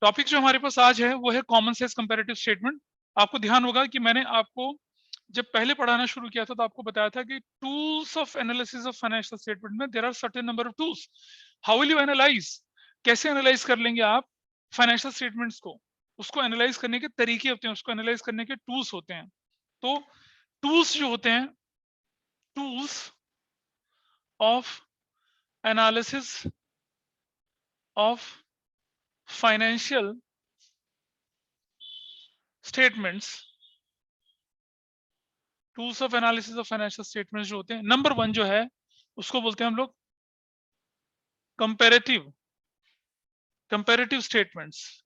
Topic जो हमारे पास आज है वो है कॉमन सेंस कंपैरेटिव स्टेटमेंट। आपको ध्यान होगा कि मैंने आपको जब पहले पढ़ाना शुरू किया था तो आपको बताया था कि tools of analysis of financial statement में there are certain number of tools. How will you analyse, कैसे एनालाइज कर लेंगे आप फाइनेंशियल स्टेटमेंट्स को, उसको एनालाइज करने के तरीके होते हैं, उसको एनालाइज करने के टूल्स होते हैं। तो टूल्स जो होते हैं, tools of analysis of financial statements, tools of analysis of financial statements जो होते हैं, नंबर 1 जो है उसको बोलते हैं हम लोग कंपैरेटिव स्टेटमेंट्स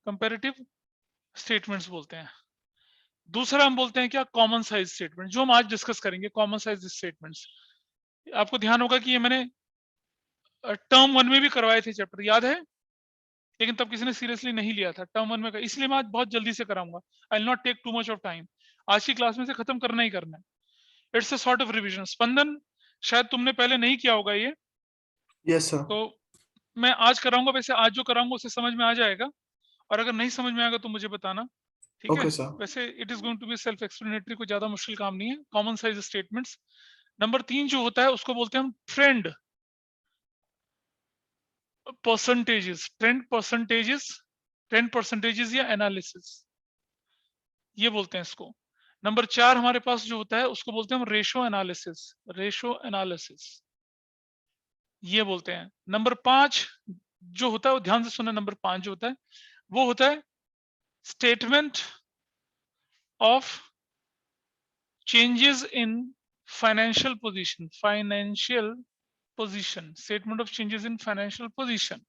बोलते हैं। दूसरा हम बोलते हैं क्या, कॉमन साइज स्टेटमेंट, जो हम आज डिस्कस करेंगे कॉमन साइज स्टेटमेंट्स। आपको ध्यान होगा कि ये मैंने टर्म 1 में भी करवाए थे चैप्टर, याद है, लेकिन तब किसी ने सीरियसली नहीं लिया था टर्म 1 में, इसलिए मैं आज बहुत जल्दी से कराऊंगा। I will not take too much of time, आज की क्लास में से खत्म करना ही करना है। It's a sort of revision. Spandan, शायद तुमने पहले नहीं किया होगा ये, यस सर। तो मैं आज कराऊंगा। वैसे आज जो कराऊंगा उसे समझ में आ जाएगा, और अगर नहीं समझ में आएगा तो मुझे बताना, ठीक है। Okay sir. वैसे it is going to be self explanatory, कोई ज्यादा मुश्किल काम नहीं है। Common size statements. नंबर 3 जो होता है उसको बोलते हैं हम ट्रेंड परसेंटेजेस या एनालिसिस, ये बोलते हैं इसको। नंबर 4 हमारे पास जो होता है उसको बोलते हैं हम रेशो एनालिसिस, ये बोलते हैं। नंबर 5 जो होता है, वो ध्यान से सुनना, नंबर 5 जो होता है वो होता है statement of changes in financial position, statement of changes in financial position.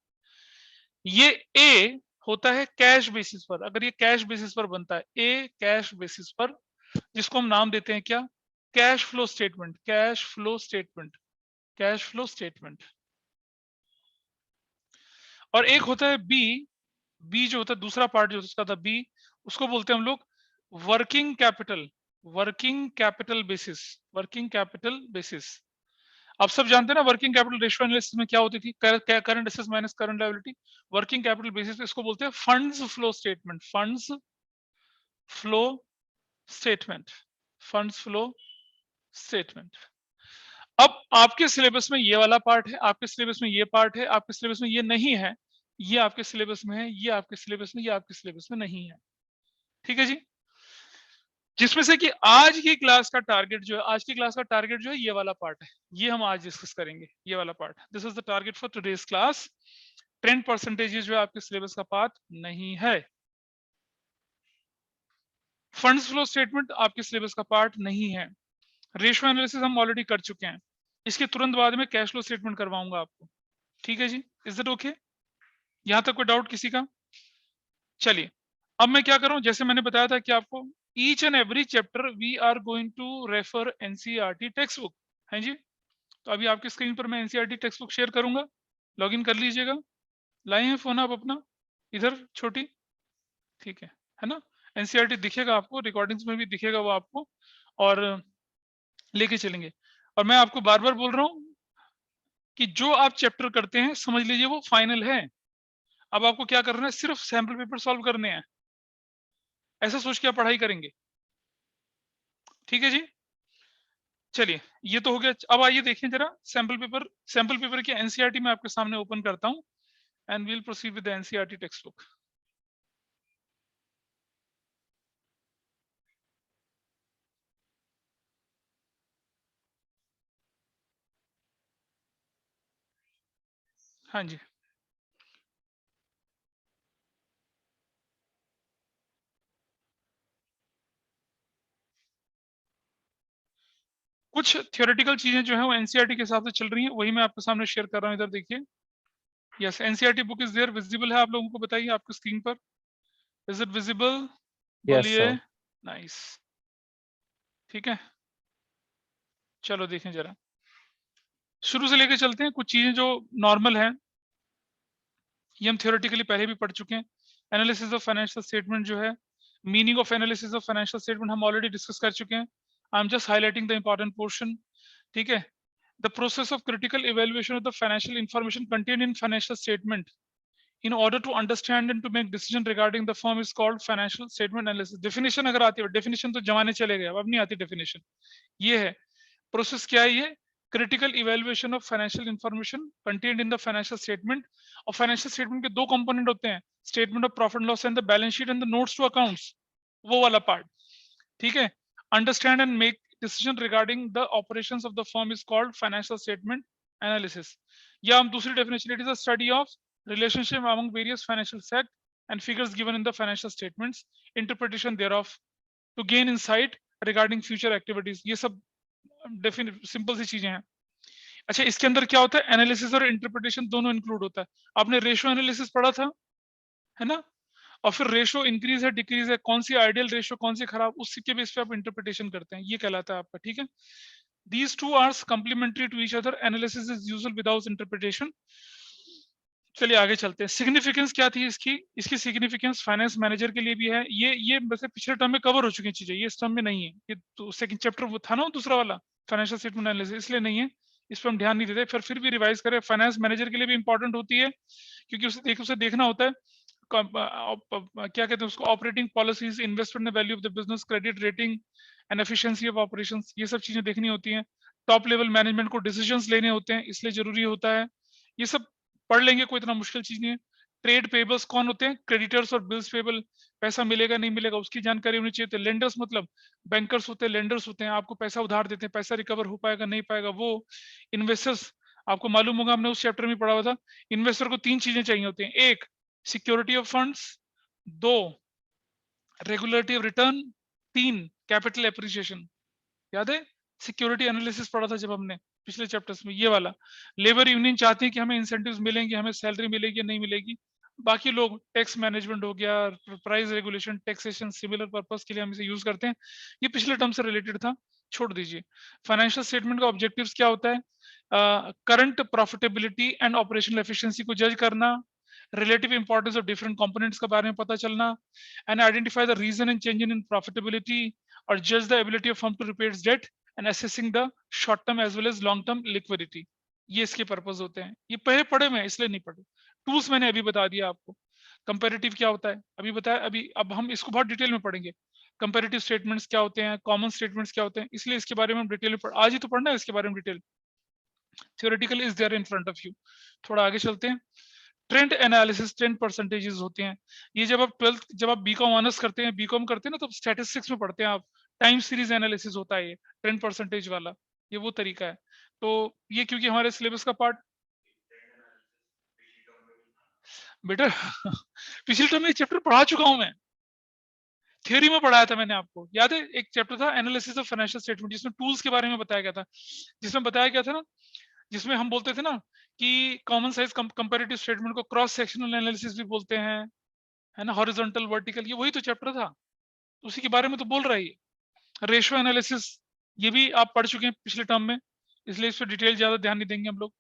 ये ए होता है कैश बेसिस पर, अगर ये कैश बेसिस पर बनता है, ए कैश बेसिस पर, जिसको हम नाम देते हैं क्या, कैश फ्लो स्टेटमेंट। और एक होता है बी, बी जो होता है दूसरा पार्ट जो उसका था बी, उसको बोलते हैं हम लोग वर्किंग कैपिटल बेसिस। आप सब जानते हैं ना वर्किंग कैपिटल रेशियो एनालिसिस में क्या होती थी, current assets minus current liability. Working capital basis पे इसको बोलते हैं फंड्स फ्लो स्टेटमेंट। अब आपके सिलेबस में ये वाला पार्ट है, आपके सिलेबस में ये पार्ट है, आपके सिलेबस में ये नहीं है, ये आपके सिलेबस में है, ये आपके सिलेबस में, ये आपके सिलेबस में नहीं है, ठीक है जी। जिसमें से कि आज की क्लास का टारगेट जो है ये वाला पार्ट है, ये हम आज डिस्कस करेंगे, ये वाला part. This is the target for today's class. 10% जो है आपके सिलेबस का पार्ट नहीं है। फंड्स फ्लो स्टेटमेंट आपके सिलेबस का पार्ट नहीं है। रेशियो एनालिसिस हम ऑलरेडी कर चुके हैं, इसके तुरंत बाद में कैश फ्लो स्टेटमेंट करवाऊंगा आपको, ठीक है जी। Is it okay? यहां तक कोई डाउट किसी का? चलिए, अब मैं क्या करूं, जैसे मैंने बताया था कि आपको each and every chapter we are going to refer NCERT text book, है जी। तो अभी आपकी स्क्रीन पर मैं एनसीईआरटी टेक्स्ट बुक शेयर करूंगा, लॉगिन कर लीजिएगा। लाए हैं फोन आप अपना इधर छोटी, ठीक है ना। एनसीईआरटी दिखेगा आपको, रिकॉर्डिंग्स में भी दिखेगा वो आपको, और लेके चलेंगे। और मैं आपको बार बार बोल रहा हूं कि जो आप चैप्टर करते हैं समझ लीजिए वो फाइनल है। अब आपको क्या करना है, सिर्फ सैंपल पेपर सॉल्व करने हैं, ऐसा सोच के आप पढ़ाई करेंगे, ठीक है जी। चलिए, ये तो हो गया। अब आइए देखें जरा सैंपल पेपर की एनसीईआरटी में आपके सामने ओपन करता हूं, and will proceed with the NCERT text book. हाँ जी, कुछ थियोरेटिकल चीजें जो है वो एनसीईआरटी के हिसाब से चल रही हैं, वही मैं आपके सामने शेयर कर रहा हूं। इधर देखिए, yes, NCERT book is there, visible है आप लोगों को, बताइए आपकी स्क्रीन पर, इज इट विजिबल? यस बोलिए। सर। नाइस, ठीक है। चलो देखें जरा, शुरू से लेके चलते हैं। कुछ चीजें जो नॉर्मल है ये हम थियोरेटिकली पहले भी पढ़ चुके हैं। एनालिसिस ऑफ फाइनेंशियल स्टेटमेंट जो है, meaning of analysis of financial statement हम ऑलरेडी डिस्कस कर चुके हैं। I am just highlighting the important portion, ठीक है। The process of critical evaluation of the financial information contained in financial statement in order to understand and to make decision regarding the firm is called financial statement analysis. Definition अगर आती है, definition तो जमाने चले गए, अब नहीं आती definition. ये है प्रोसेस, क्या है ये? Critical evaluation of financial information contained in the financial statement. और फाइनेंशियल स्टेटमेंट के दो कंपोनेंट होते हैं, statement of profit and loss and the balance sheet and the notes to accounts, वो वाला पार्ट. ठीक है. Understand and make decision regarding the operations of the firm is called financial statement analysis. या हम दूसरी definition, it is the study of relationship among various financial fact and figures given in the financial statements, interpretation thereof to gain insight regarding future activities. ये सब simple सी चीजें हैं. अच्छा, इसके अंदर क्या होता है? एनालिसिस और इंटरप्रिटेशन दोनों इंक्लूड होता है. आपने रेशियो एनालिसिस पढ़ा था, है ना? और फिर रेशियो इंक्रीज है डिक्रीज है, कौन सी आइडियल रेशियो, कौन सी खराब, उसके बेस पे आप इंटरप्रिटेशन करते हैं, ये कहलाता है आपका. ठीक है. These two are complementary to each other. Analysis is usual without interpretation. चलिए आगे चलते हैं. सिग्निफिकेंस क्या थी इसकी सिग्निफिकेंस फाइनेंस मैनेजर के लिए भी है. ये वैसे पिछले टर्म में कवर हो चुकी चीजें, ये इस टर्म में नहीं है. ये तो सेकंड चैप्टर वो था ना दूसरा वाला, फाइनेंशियल स्टेटमेंट एनालिसिस, इसलिए नहीं है, इस पर हम ध्यान नहीं देते. फिर भी रिवाइज करें. फाइनेंस मैनेजर के लिए भी इंपॉर्टेंट होती है, क्योंकि उसे देखना होता है क्या कहते हैं उसको, operating policies, investment value of the business, credit rating and efficiency of operations, ये सब चीजें देखनी होती हैं. टॉप लेवल मैनेजमेंट को डिसीजंस लेने होते हैं, इसलिए जरूरी होता है. ये सब पढ़ लेंगे, कोई इतना मुश्किल चीज नहीं है. ट्रेड पेबल्स कौन होते हैं? क्रेडिटर्स और बिल्स पेबल, पैसा मिलेगा नहीं मिलेगा उसकी जानकारी होनी चाहिए. तो लेंडर्स मतलब बैंकर्स होते हैं, लेंडर्स होते हैं, आपको पैसा उधार देते हैं, पैसा रिकवर हो पाएगा नहीं पाएगा वो. इन्वेस्टर्स, आपको मालूम होगा, हमने उस चैप्टर में पढ़ा हुआ था, इन्वेस्टर को तीन चीजें चाहिए होती हैं. एक, सिक्योरिटी ऑफ फंड्स. दो, रेगुलेटरी ऑफ रिटर्न. तीन, कैपिटल एप्रिसिएशन. याद है? सिक्योरिटी एनालिसिस पढ़ा था जब हमने पिछले चैप्टर्स में, ये वाला. लेबर यूनियन चाहती है कि हमें इंसेंटिव्स मिलेंगे, हमें सैलरी मिलेगी या नहीं मिलेगी. बाकी लोग, टैक्स मैनेजमेंट हो गया, price regulation, taxation, similar purpose के लिए हम इसे यूज करते हैं. ये पिछले टर्म से रिलेटेड था, छोड़ दीजिए. फाइनेंशियल स्टेटमेंट का ऑब्जेक्टिव्स क्या होता है? Current profitability and operational efficiency को जज करना, relative importance of different components के बारे में पता चलना, and identify the reason and change in profitability, और जज the ability of firm to repay its debt and assessing the short term as well as long term liquidity. ये इसके purpose होते हैं. ये पहले पढ़े में इसलिए नहीं पढ़े. टूल्स मैंने अभी बता दिया आपको. कंपैरेटिव क्या होता है अभी बताया. अभी अब हम इसको बहुत डिटेल में पढ़ेंगे. कंपैरेटिव स्टेटमेंट्स क्या होते हैं, कॉमन स्टेटमेंट्स क्या होते हैं, इसलिए इसके बारे में हम डिटेल में आज ही तो पढ़ना है इसके बारे में detail. Theoretical is there in front of you. थोड़ा आगे चलते हैं. ट्रेंड एनालिसिस, ट्रेंड परसेंटेजेस होते हैं. ये जब आप 12th, जब आप बीकॉम ऑनर्स करते हैं, बीकॉम करते हैं ना, तो स्टैटिस्टिक्स में पढ़ते हैं आप. टाइम सीरीज एनालिसिस होता है ये ट्रेंड परसेंटेज वाला, ये वो तरीका है. तो ये क्योंकि हमारे सिलेबस का पार्ट बेटा पिछले टर्म में चैप्टर पढ़ा चुका हूं मैं, थ्योरी में पढ़ाया था मैंने आपको, याद है? एक चैप्टर था एनालिसिस ऑफ फाइनेंशियल स्टेटमेंट, जिसमें टूल्स के बारे में बताया गया था. जिसमें बताया गया था ना, जिसमें हम बोलते थे ना कि कॉमन साइज कंपैरेटिव स्टेटमेंट को क्रॉस सेक्शनल एनालिसिस भी बोलते हैं, है ना, हॉरिजॉन्टल वर्टिकल, ये वही तो चैप्टर था, उसी के बारे में तो बोल रहा है. रेशियो एनालिसिस, ये भी आप पढ़ चुके हैं पिछले टर्म में, इसलिए इस पर डिटेल ज्यादा ध्यान नहीं देंगे हम लोग.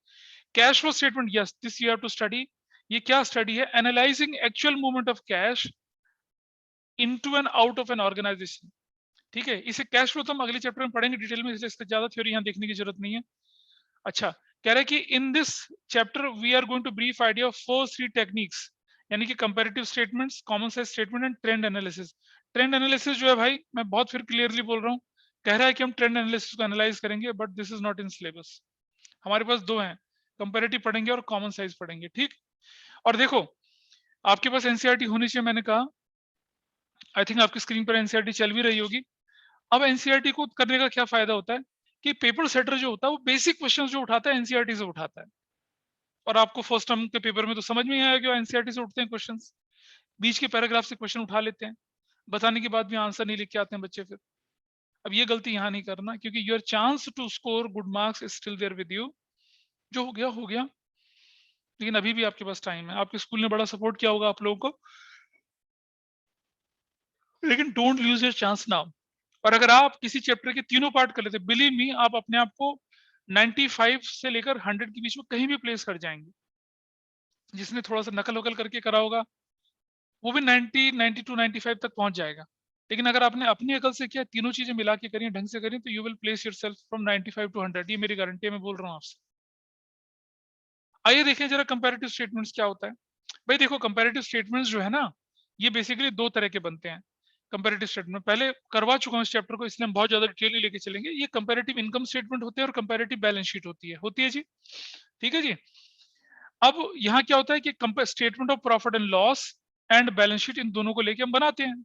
Cash flow statement, yes, this you have to study. ये क्या स्टडी है? Analysing actual movement of cash into and out of an organisation. ठीक है, इसे कैश फ्लो तो हम अगले चैप्टर में पढ़ेंगे डिटेल में, इसलिए इससे ज्यादा थ्योरी यहाँ देखने की जरूरत नहीं है. अच्छा, कह रहे हैं कि in this chapter we are going to brief idea of 4 techniques, यानी कि comparative statements, common size statement and trend analysis. Trend analysis जो है भाई, मैं बहुत फिर क्लियरली बोल रहा हूँ, कह रहा है कि हम ट्रेंड एनालिसिस को एनालाइज करेंगे, but this is not in syllabus. हमारे पास दो हैं, कंपैरेटिव पढ़ेंगे और कॉमन साइज पढ़ेंगे. ठीक. और देखो, आपके पास एनसीईआरटी होनी चाहिए, मैंने कहा. आई थिंक आपकी स्क्रीन पर एनसीईआरटी चल भी रही होगी. अब एनसीईआरटी को करने का क्या फायदा होता है कि पेपर सेटर जो होता है वो बेसिक क्वेश्चंस जो उठाता है एनसीईआरटी से उठाता है. और आपको फर्स्ट टर्म के पेपर में तो समझ में आया कि एनसीईआरटी से उठते हैं क्वेश्चंस, बीच के पैराग्राफ से क्वेश्चन उठा लेते हैं, बताने के बाद भी आंसर नहीं लिख के आते हैं बच्चे फिर. अब ये गलती यहाँ नहीं करना, क्योंकि your chance to score good marks is still there with you. जो हो गया हो गया, लेकिन अभी भी आपके पास टाइम है. आपके स्कूल ने बड़ा सपोर्ट किया होगा आप लोगों को, लेकिन don't lose your chance now. और अगर आप किसी चैप्टर के तीनों पार्ट कर लेते, बिलीव मी, आप अपने आप को 95 से लेकर 100 के बीच में कहीं भी प्लेस कर जाएंगे. जिसने थोड़ा सा नकल वकल करके करा होगा वो भी 90, 92, 95 तक पहुंच जाएगा. लेकिन अगर आपने अपनी अकल से किया, तीनों चीजें मिला के करिए, ढंग से करिए, तो you will place yourself from 95 to 100. ये मेरी गारंटी है, मैं बोल रहा हूँ आपसे. आइए देखें जरा कंपैरेटिव स्टेटमेंट्स क्या होता है. भाई देखो कंपैरेटिव स्टेटमेंट्स जो है ना, ये बेसिकली दो तरह के बनते हैं। कंपैरेटिव स्टेटमेंट पहले करवा चुका हूँ इस चैप्टर को, इसलिए हम बहुत ज्यादा डिटेल लेके चलेंगे। ये कंपैरेटिव इनकम स्टेटमेंट होते हैं और कंपैरेटिव बैलेंस शीट होती है जी। ठीक है जी। अब यहाँ क्या होता है कि statement of profit and loss and balance sheet, इन दोनों को लेके हम बनाते हैं।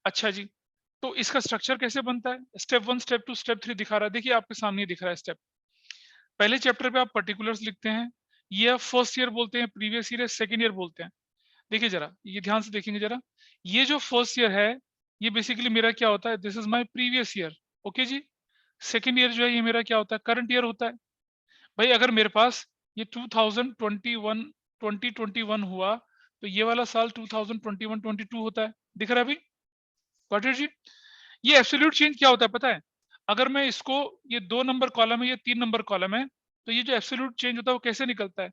अच्छा जी, तो इसका स्ट्रक्चर कैसे बनता है? स्टेप 1, स्टेप 2, स्टेप 3 दिखा रहा है, देखिए आपके सामने ही दिख रहा है स्टेप। पहले चैप्टर पे आप पर्टिकुलर्स लिखते हैं, ये आप फर्स्ट ईयर बोलते हैं, प्रीवियस ईयर सेकंड ईयर बोलते हैं। देखिए जरा, ये ध्यान से देखेंगे जरा, ये जो फर्स्ट ईयर है ये बेसिकली मेरा क्या होता है, this is my previous year. Okay जी। सेकंड ईयर जो है ये मेरा क्या होता है, करंट ईयर होता है। भाई अगर मेरे पास ये 2021 हुआ, तो ये वाला साल 2021-22 होता है। दिख रहा है अभी? गॉट इट जी। ये एब्सोल्यूट चेंज क्या होता है पता है? अगर मैं इसको, ये 2 नंबर कॉलम है, ये 3 नंबर कॉलम है, तो ये जो एब्सोल्यूट चेंज होता है वो कैसे निकलता है?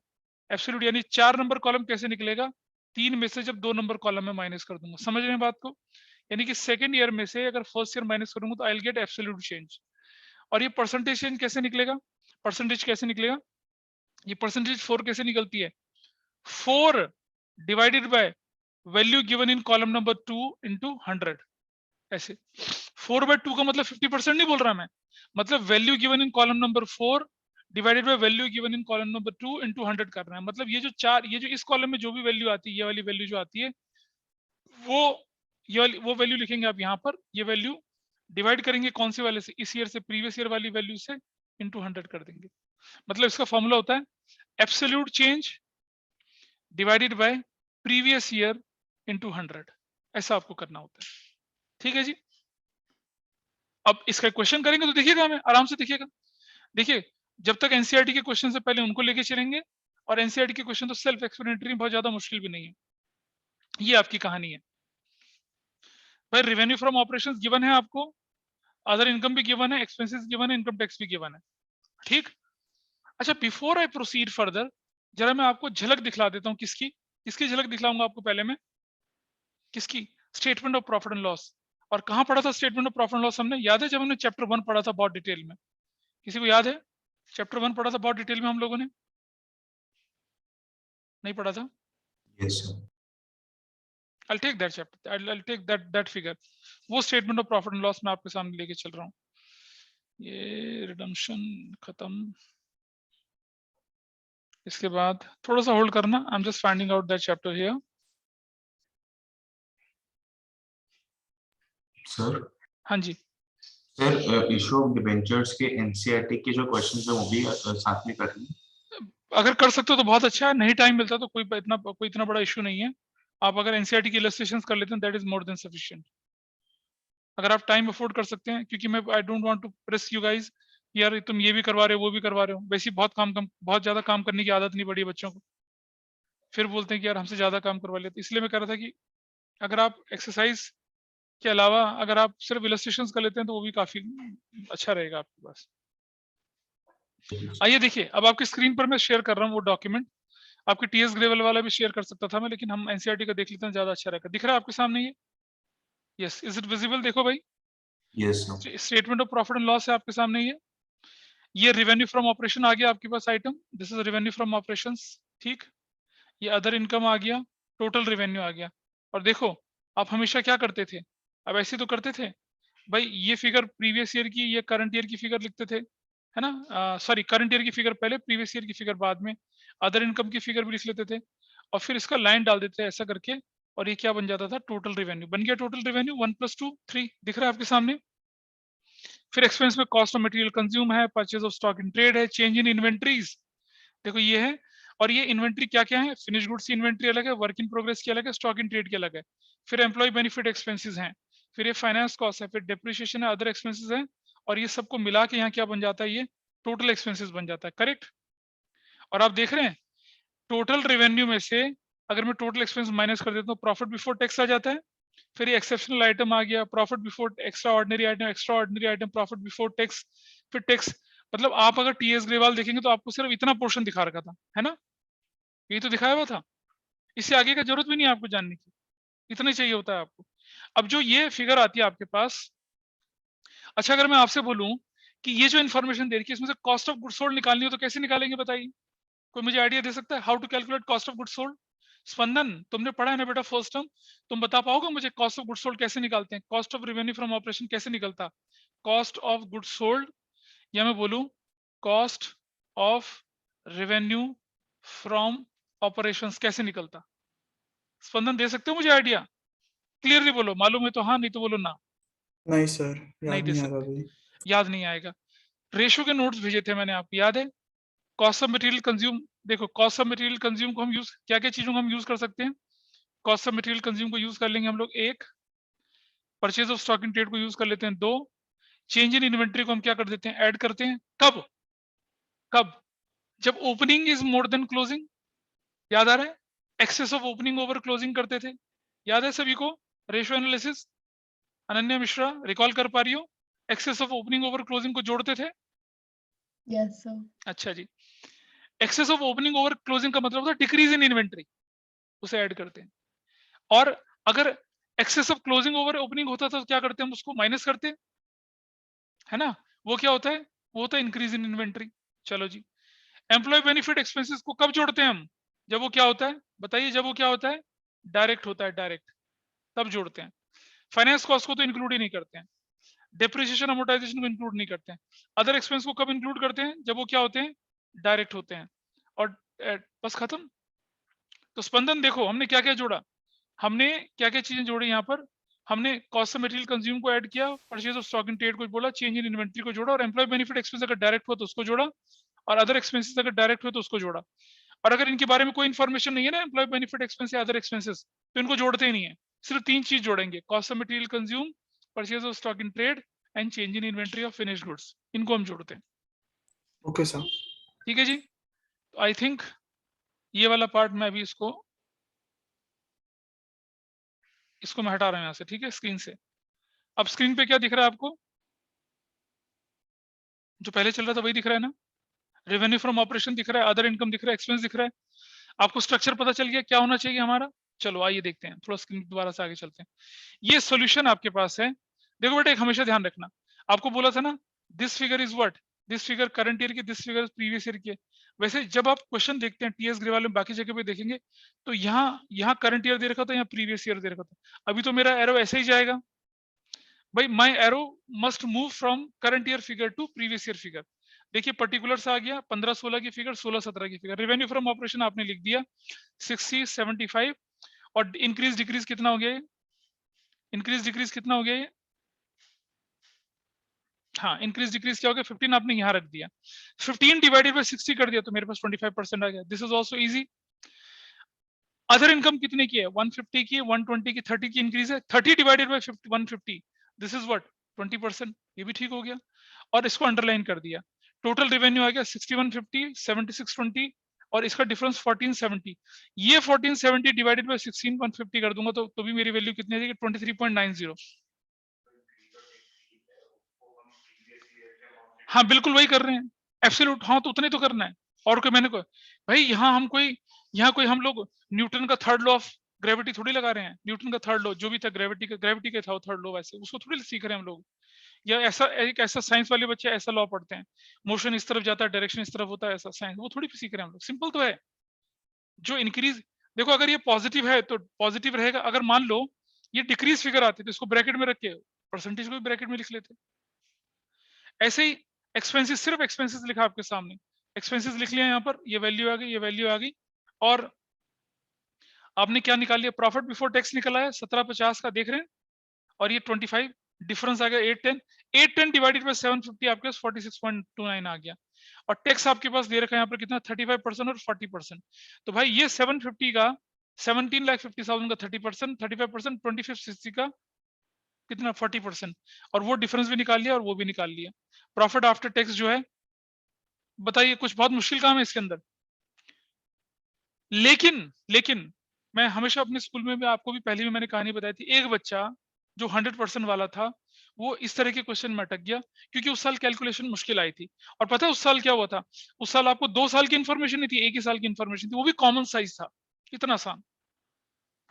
एब्सोल्यूट यानी 4 नंबर कॉलम कैसे निकलेगा? 3 में से जब 2 नंबर कॉलम में माइनस कर दूंगा। समझ रहे हैं बात को? यानी कि सेकंड ईयर में से अगर फर्स्ट ईयर माइनस करूंगा तो I will get absolute change. और ये परसेंटेज चेंज कैसे निकलेगा? परसेंटेज कैसे निकलेगा? ये परसेंटेज 4 कैसे निकलती है? 4 divided by value given in column number 2 into 100। ऐसे 4/2 का मतलब 50% नहीं बोल रहा मैं, मतलब value given in column number 4 divided by value given in column number 2 into 100 कर रहे हैं। मतलब ये जो चार, ये जो इस कॉलम में जो भी वैल्यू आती है, ये वाली वैल्यू जो आती है, वो ये वाली वो वैल्यू लिखेंगे आप यहाँ पर। ये वैल्यू डिवाइड करेंगे कौन से वाले से, इस ईयर से, प्रीवियस ईयर वाली वैल्यू से, इंटू 100 कर देंगे। मतलब इसका फॉर्मूला होता है absolute change divided by previous year into 100। ऐसा आपको करना होता है। ठीक है जी। अब इसका क्वेश्चन करेंगे तो देखिएगा, हमें आराम से देखिएगा। देखिए, जब तक एनसीईआरटी के क्वेश्चन से पहले उनको लेके चलेंगे, और एनसीईआरटी के क्वेश्चन तो सेल्फ एक्सप्लेनेटरी, बहुत ज्यादा मुश्किल भी नहीं है। ये आपकी कहानी है भाई। रेवेन्यू फ्रॉम ऑपरेशंस गिवन है आपको, अदर इनकम भी गिवन है, एक्सपेंसेस गिवन है, इनकम टैक्स भी गिवन है। ठीक। अच्छा, बिफोर आई प्रोसीड फर्दर, जरा मैं आपको झलक दिखला देता हूँ। किसकी? किसकी झलक दिखलाऊंगा आपको पहले मैं? किसकी? Statement of profit and loss. और कहाँ पढ़ा था statement of profit and loss? हमने, याद है जब हमने चैप्टर 1 पढ़ा था बहुत डिटेल में? किसी को याद है? चैप्टर 1 पढ़ा था बहुत डिटेल में हम लोगों ने, नहीं पढ़ा था? Yes, sir. I'll take that chapter, I'll take that figure। वो statement of profit and loss मैं आपके सामने लेके चल रहा हूँ। ये रिडम्पशन खत्म, इसके बाद थोड़ा सा होल्ड करना, I am just finding out that chapter here. Sir, हाँ जी। सर इशू ऑफ डिबेंचर्स के एनसीईआरटी के जो क्वेश्चंस हैं वो भी साथ में कर लें। अगर कर सकते हो तो बहुत अच्छा है, नहीं टाइम मिलता तो कोई इतना बड़ा इशू नहीं है। आप अगर एनसीईआरटी की इलस्ट्रेशंस कर लेते हैं, that is more than sufficient. अगर आप टाइम अफोर्ड कर सकते हैं, क्योंकि मैं, I don't want to press you guys, यार तुम ये भी करवा रहे हो वो भी करवा रहे हो। वैसे ही बहुत ज्यादा काम करने की आदत नहीं पड़ी है बच्चों को, फिर बोलते हैं कि यार हमसे ज्यादा काम करवा लेते। इसलिए मैं कह रहा था कि अगर आप एक्सरसाइज के अलावा अगर आप सिर्फ इलस्ट्रेशंस कर लेते हैं तो वो भी काफी अच्छा रहेगा आपके पास। आइए देखिए, अब आपकी स्क्रीन पर मैं शेयर कर रहा हूँ वो डॉक्यूमेंट। आपकी टीएस ग्रेवल वाला भी शेयर कर सकता था मैं, लेकिन हम एनसीईआरटी का देख लेते हैं, ज्यादा अच्छा रहेगा। दिख रहा है आपके सामने ये? Yes, is it visible? देखो भाई, yes sir. Statement of profit and loss है आपके सामने ये रेवेन्यू फ्रॉम ऑपरेशन आ गया आपके पास item, this is revenue from operations. ठीक। ये अदर इनकम आ गया, टोटल रेवेन्यू आ गया। और देखो, आप हमेशा क्या करते थे, अब ऐसे तो करते थे भाई, ये फिगर प्रीवियस ईयर की, ये करंट ईयर की फिगर लिखते थे, है ना? सॉरी, करंट ईयर की फिगर पहले, प्रीवियस ईयर की फिगर बाद में, अदर इनकम की फिगर भी लिख लेते थे, और फिर इसका लाइन डाल देते थे ऐसा करके, और ये क्या बन जाता था? टोटल रेवेन्यू बन गया। टोटल रेवेन्यू 1 + 2 3 दिख रहा है आपके सामने। फिर एक्सपेंस में कॉस्ट ऑफ मटेरियल कंज्यूम है, purchase of stock in trade है, चेंज इन इन्वेंट्रीज, देखो ये है। और ये इन्वेंट्री क्या क्या है? फिनिश गुड्स की इन्वेंट्री अलग है, वर्क इन प्रोग्रेस की अलग है, स्टॉक इन ट्रेड की अलग है। फिर एम्प्लॉय बेनिफिट एक्सपेंसेस हैं, फिर ये फाइनेंस कॉस्ट है, फिर डेप्रिसिएशन है, अदर एक्सपेंसेस है, और ये सबको मिला के यहाँ क्या बन जाता है? ये टोटल एक्सपेंसेस बन जाता है। करेक्ट। और आप देख रहे हैं टोटल रेवेन्यू में से अगर मैं टोटल एक्सपेंस माइनस कर देता हूँ, प्रॉफिट बिफोर टैक्स आ जाता है। फिर ये एक्सेप्शनल आइटम आ गया, profit before extra ordinary item, extra ordinary item, profit before tax, फिर टैक्स। मतलब आप अगर टीएस ग्रेवाल देखेंगे तो आपको सिर्फ इतना पोर्शन दिखा रखा था, है ना? यही तो दिखाया हुआ था, इससे आगे का जरूरत भी नहीं है आपको जानने की, इतना ही चाहिए होता है आपको। अब जो ये फिगर आती है आपके पास, अच्छा अगर मैं आपसे बोलूं कि ये जो इन्फॉर्मेशन दे रखी है इसमें से कॉस्ट ऑफ गुड्स सोल्ड निकालनी हो तो कैसे निकालेंगे बताइए? कोई मुझे आइडिया दे सकता है how to calculate cost of goods sold? Spandan तुमने पढ़ा है ना बेटा फर्स्ट टर्म, तुम बता पाओगे मुझे कॉस्ट ऑफ गुड सोल्ड कैसे निकालते हैं, cost of revenue from operation कैसे निकलता, कॉस्ट ऑफ गुड सोल्ड, या मैं बोलूं cost of revenue from operations कैसे निकलता? स्पंदन दे सकते हो मुझे आइडिया? क्लियरली बोलो, मालूम है तो हाँ, नहीं तो बोलो ना। नहीं सर, नहीं याद दे नहीं आ रहा सकते, अभी। याद नहीं आएगा। रेशो के नोट्स भेजे थे मैंने आपको, याद है? कॉस्ट ऑफ मटेरियल कंज्यूम, देखो कॉस्ट ऑफ मटेरियल कंज्यूम को हम यूज, क्या क्या चीजों को हम यूज कर सकते हैं? कॉस्ट ऑफ मटेरियल कंज्यूम को यूज कर लेंगे हम लोग, एक purchase of stock in trade को यूज कर लेते हैं, दो चेंज इन इन्वेंट्री को हम क्या कर देते हैं, ऐड करते हैं। कब? कब? जब opening is more than closing, याद आ रहा है? Excess of opening over closing करते थे, याद है सभी को? Ratio analysis, Ananya Mishra recall कर पा रही हो? Excess of opening over closing को जोड़ते थे। Yes sir. अच्छा जी, excess of opening over closing का मतलब होता है डिक्रीज इन इन्वेंट्री, उसे ऐड करते हैं। और अगर excess of closing over opening होता था तो क्या करते हैं, हम उसको माइनस करते हैं, है ना? वो क्या होता है? वो होता है इंक्रीज इन इन्वेंट्री। चलो जी, एम्प्लॉय बेनिफिट एक्सपेंसेस को कब जोड़ते हैं हम? जब वो क्या होता है, बताइए, जब वो क्या होता है, डायरेक्ट होता है, डायरेक्ट, तब जोड़ते हैं। फाइनेंस कॉस्ट को तो इंक्लूड ही नहीं करते हैं, डेप्रिसिएशन अमोर्टाइजेशन को इंक्लूड नहीं करते हैं। अदर एक्सपेंस को कब इंक्लूड करते हैं? जब वो क्या होते हैं, डायरेक्ट होते हैं। और बस खत्म। तो स्पंदन देखो हमने क्या क्या जोड़ा, हमने क्या क्या चीजें जोड़ी यहाँ पर, हमने कॉस्ट ऑफ मटेरियल कंज्यूम को ऐड किया, purchase of stock in trade को बोला, चेंज इन इन्वेंट्री को जोड़ा, और एम्प्लॉय बेनिफिट एक्सपेंस अगर डायरेक्ट हुआ तो उसको जोड़ा, और अदर एक्सपेंसेस अगर डायरेक्ट हुए तो उसको जोड़ा। और अगर इनके बारे में कोई इन्फॉर्मेशन नहीं है ना, एम्प्लॉय बेनिफिट एक्सपेंस या अदर एक्सपेंसेस, तो इनको जोड़ते ही नहीं है, सिर्फ तीन चीज जोड़ेंगे, cost of material consume, purchase of stock in trade and change in inventory of finished goods, इनको हम जोड़ते हैं। Okay sir. ठीक है जी, तो आई थिंक ये वाला पार्ट मैं अभी इसको मैं हटा रहा हूं यहाँ से, ठीक है, स्क्रीन से। अब स्क्रीन पे क्या दिख रहा है आपको? जो पहले चल रहा था वही दिख रहा है ना? रेवेन्यू फ्रॉम ऑपरेशन दिख रहा है, अदर इनकम दिख रहा है, एक्सपेंस दिख रहा है। आपको स्ट्रक्चर पता चल गया क्या होना चाहिए हमारा? चलो आइए देखते हैं, थोड़ा स्क्रीन दोबारा से आगे चलते हैं। ये सॉल्यूशन आपके पास है। देखो बेटा, एक हमेशा ध्यान रखना, आपको बोला था ना, this figure is what, this figure current year की, दिस फिगर प्रीवियस ईयर की। वैसे जब आप क्वेश्चन देखते हैं टीएस ग्रेवाल में, बाकी जगह पे देखेंगे तो यहाँ करंट ईयर दे रखा था, यहाँ प्रीवियस ईयर दे रखा था। अभी तो मेरा एरो ऐसे ही जाएगा भाई, my arrow must move from current year figure to previous year figure. देखिए पर्टिकुलर्स आ गया, 15-16 की फिगर, 16-17 की फिगर। रेवेन्यू फ्रॉम ऑपरेशन आपने लिख दिया 60, 75, और इंक्रीज डिक्रीज कितना हो गया? इंक्रीज डिक्रीज कितना हो गया ये? हाँ, इंक्रीज डिक्रीज क्या हो गया? 15 आपने यहाँ रख दिया, 15 डिवाइडेड बाय 60 कर दिया तो मेरे पास 25% आ गया। This is also easy. Other income कितने की है? 150 की, 120 की, 30 की इंक्रीज है, 30 divided by 150, this is what, 20%। ये भी ठीक हो गया, और इसको अंडरलाइन कर दिया। टोटल रेवेन्यू आ गया 6150, 7620, और इसका डिफरेंस 1470। ये 1470 डिवाइडेड बाय 16150 कर दूंगा तो भी मेरी वैल्यू कितनी आ जाएगी? 23.90। हाँ बिल्कुल वही कर रहे हैं, एब्सोल्यूट, हाँ तो उतने तो करना है। और कोई मैंने भाई यहाँ कोई हम लोग न्यूटन का थर्ड लॉ ऑफ ग्रेविटी थोड़ी लगा रहे हैं। न्यूटन का थर्ड लॉ जो भी था ग्रेविटी का था वो थर्ड लॉ, वैसे उसको थोड़ी सीख रहे हैं हम लोग। या ऐसा एक ऐसा साइंस वाले बच्चे ऐसा लॉ पढ़ते हैं, मोशन इस तरफ जाता है, डायरेक्शन इस तरफ होता है, ऐसा साइंस वो थोड़ी सीख रहे हैं हम लोग। सिंपल तो है। जो इंक्रीज, देखो अगर ये पॉजिटिव है तो पॉजिटिव रहेगा, अगर मान लो ये डिक्रीज फिगर आती है तो इसको ब्रैकेट में रख के परसेंटेज को भी ब्रैकेट में लिख लेते। ऐसे ही एक्सपेंसेस, सिर्फ एक्सपेंसेस लिखा आपके सामने, एक्सपेंसेस लिख लिया यहाँ पर, ये वैल्यू आ गई, ये वैल्यू आ गई, और आपने क्या निकाल लिया? प्रॉफिट बिफोर टैक्स निकला है 1750 का, देख रहे हैं, और ये 25, डिफरेंस आ गया 810, 810 डिवाइडेड बाय 750 आपके पास 46.29 आ गया। और टैक्स आपके पास दे रखा है यहाँ पर कितना? 35% और 40%। तो भाई ये 750 का, 17,50,000 का 30%, 35%, 2560 का कितना? 40%। और वो डिफरेंस भी निकाल लिया और वो भी निकाल लिया। प्रॉफिट आफ्टर टैक्स जो है, बताइए कुछ बहुत मुश्किल काम है इसके अंदर। लेकिन मैं हमेशा अपने स्कूल में भी, आपको भी पहले भी मैंने कहानी बताई थी, एक बच्चा जो 100% वाला था वो इस तरह के क्वेश्चन में अटक गया, क्योंकि उस साल कैलकुलेशन मुश्किल आई थी। और पता है उस साल क्या हुआ था? उस साल आपको 2 साल की इन्फॉर्मेशन नहीं थी, एक ही साल की इन्फॉर्मेशन थी, वो भी कॉमन साइज था। इतना आसान,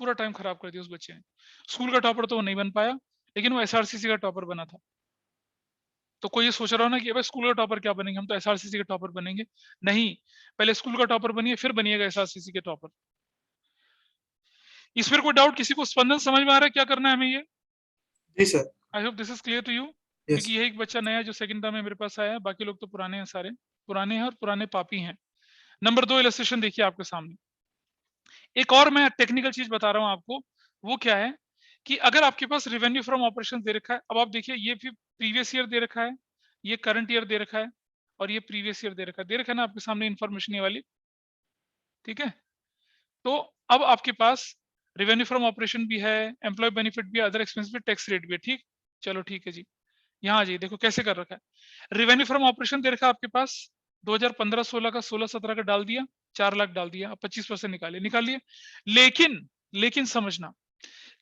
पूरा टाइम खराब कर दिया उस बच्चे ने। स्कूल का टॉपर तो वो नहीं बन पाया, लेकिन वो एसआरसीसी का टॉपर बना था। तो कोई ये सोच रहा हो ना कि भाई स्कूल का टॉपर क्या बनेंगे, हम तो एसआरसीसी के टॉपर बनेंगे। नहीं, पहले स्कूल का टॉपर बनिए, फिर बनिएगा एसआरसीसी के टॉपर। इस पर कोई डाउट किसी को? स्पंदन समझ में आ रहा है क्या करना है हमें? ये जी sir. I hope this is clear to you. Yes. क्योंकि यही एक बच्चा नया है जो सेकंड टर्म में मेरे पास आया है, बाकी लोग तो पुराने हैं, सारे पुराने हैं और पुराने पापी हैं। नंबर 2 इलस्ट्रेशन देखिए आपके सामने। एक और मैं टेक्निकल चीज बता रहा हूं आपको, वो क्या है कि अगर आपके पास रेवेन्यू फ्रॉम ऑपरेशन दे रखा है, अब आप देखिए ये भी प्रीवियस ईयर दे रखा है, ये करंट ईयर दे रखा है और ये प्रीवियस ईयर दे रखा है, ना आपके सामने इन्फॉर्मेशन ये वाली, ठीक है। तो अब आपके पास रेवेन्यू फ्रॉम ऑपरेशन भी है, एम्प्लॉय बेनिफिट भी है, अदर एक्सपेंस भी, टैक्स रेट भी है, ठीक। चलो ठीक है जी, यहाँ आ जाइए, देखो कैसे कर रखा है। रेवेन्यू फ्रॉम ऑपरेशन दे रखा है आपके पास 2015-16 का, 16-17 का डाल दिया, 4 लाख डाल दिया, अब 25% निकाल लिए। लेकिन समझना,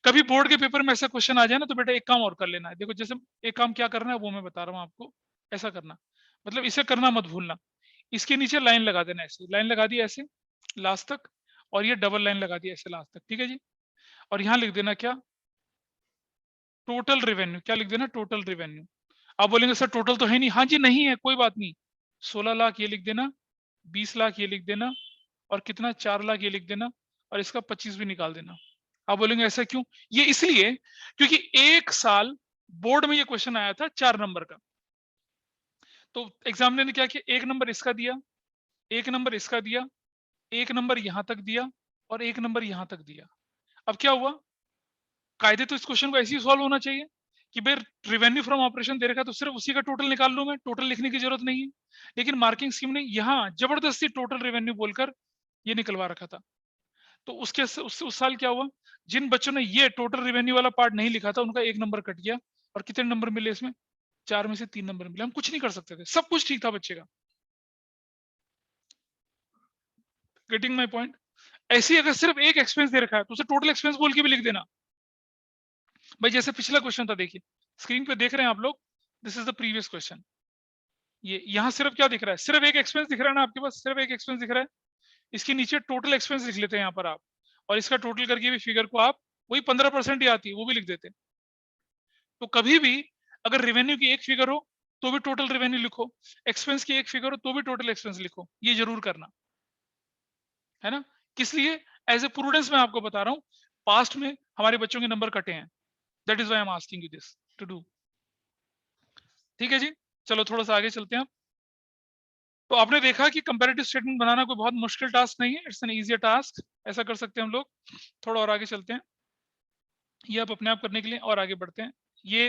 कभी बोर्ड के पेपर में ऐसा क्वेश्चन आ जाए ना, तो बेटा एक काम और कर लेना है। देखो जैसे एक काम क्या करना है वो मैं बता रहा हूँ आपको, ऐसा करना, मतलब इसे करना मत भूलना। इसके नीचे लाइन लगा देना, ऐसे लाइन लगा दी ऐसे लास्ट तक, और ये डबल लाइन लगा दी ऐसे लास्ट तक, ठीक है जी। और यहाँ लिख देना क्या, टोटल रेवेन्यू। क्या लिख देना, टोटल रेवेन्यू। आप बोलेंगे सर टोटल तो है नहीं, हाँ जी नहीं है, कोई बात नहीं। 16 लाख ये लिख देना, 20 लाख ये लिख देना, और कितना 4 लाख ये लिख देना, और इसका 25 भी निकाल देना। आप बोलेंगे ऐसा क्यों? ये इसलिए क्योंकि एक साल बोर्ड में ये क्वेश्चन आया था 4 नंबर का। तो एग्जामिनर ने क्या किया, एक नंबर इसका दिया, एक नंबर इसका दिया, एक नंबर यहां तक दिया, और एक नंबर यहां तक दिया। अब क्या हुआ, कायदे तो इस क्वेश्चन को ऐसे ही सॉल्व होना चाहिए कि भाई रेवेन्यू फ्रॉम ऑपरेशन दे रखा है तो सिर्फ उसी का टोटल निकाल लूं मैं, टोटल लिखने की जरूरत नहीं है। लेकिन मार्किंग स्कीम ने यहाँ जबरदस्ती टोटल रेवेन्यू बोलकर ये निकलवा रखा था। तो उस साल क्या हुआ, जिन बच्चों ने ये टोटल रेवेन्यू वाला पार्ट नहीं लिखा था उनका 1 नंबर कट गया, और कितने नंबर मिले इसमें, 4 में से 3 नंबर मिले। हम कुछ नहीं कर सकते थे, सब कुछ ठीक था बच्चे का। Getting my point? ऐसे अगर सिर्फ एक एक्सपेंस दे रखा है तो उसे टोटल एक्सपेंस बोल के भी लिख देना। भाई जैसे पिछला क्वेश्चन था, देखिए स्क्रीन पे देख रहे हैं आप लोग, this is the previous question. ये यहाँ सिर्फ क्या दिख रहा है, सिर्फ एक एक्सपेंस दिख रहा है ना आपके पास, सिर्फ एक एक्सपेंस दिख रहा है। इसके नीचे टोटल एक्सपेंस लिख लेते हैं यहाँ पर आप, और इसका टोटल करके भी फिगर को आप वही 15% ही आती है वो भी लिख देते हैं। तो कभी भी अगर रेवेन्यू की एक फिगर हो तो भी टोटल रेवेन्यू लिखो, एक्सपेंस की एक फिगर हो तो भी टोटल एक्सपेंस लिखो, ये जरूर करना है ना। किस लिए? एज ए प्रूडेंस मैं आपको बता रहा हूँ, पास्ट में हमारे बच्चों के नंबर कटे हैं, that is why I am asking you this to do. ठीक है जी, चलो थोड़ा सा आगे चलते हैं। तो आपने देखा कि कंपैरेटिव स्टेटमेंट बनाना कोई बहुत मुश्किल टास्क नहीं है, इट्स एन इजियर टास्क, ऐसा कर सकते हैं हम लोग। थोड़ा और आगे चलते हैं, ये आप अपने आप करने के लिए और आगे बढ़ते हैं। ये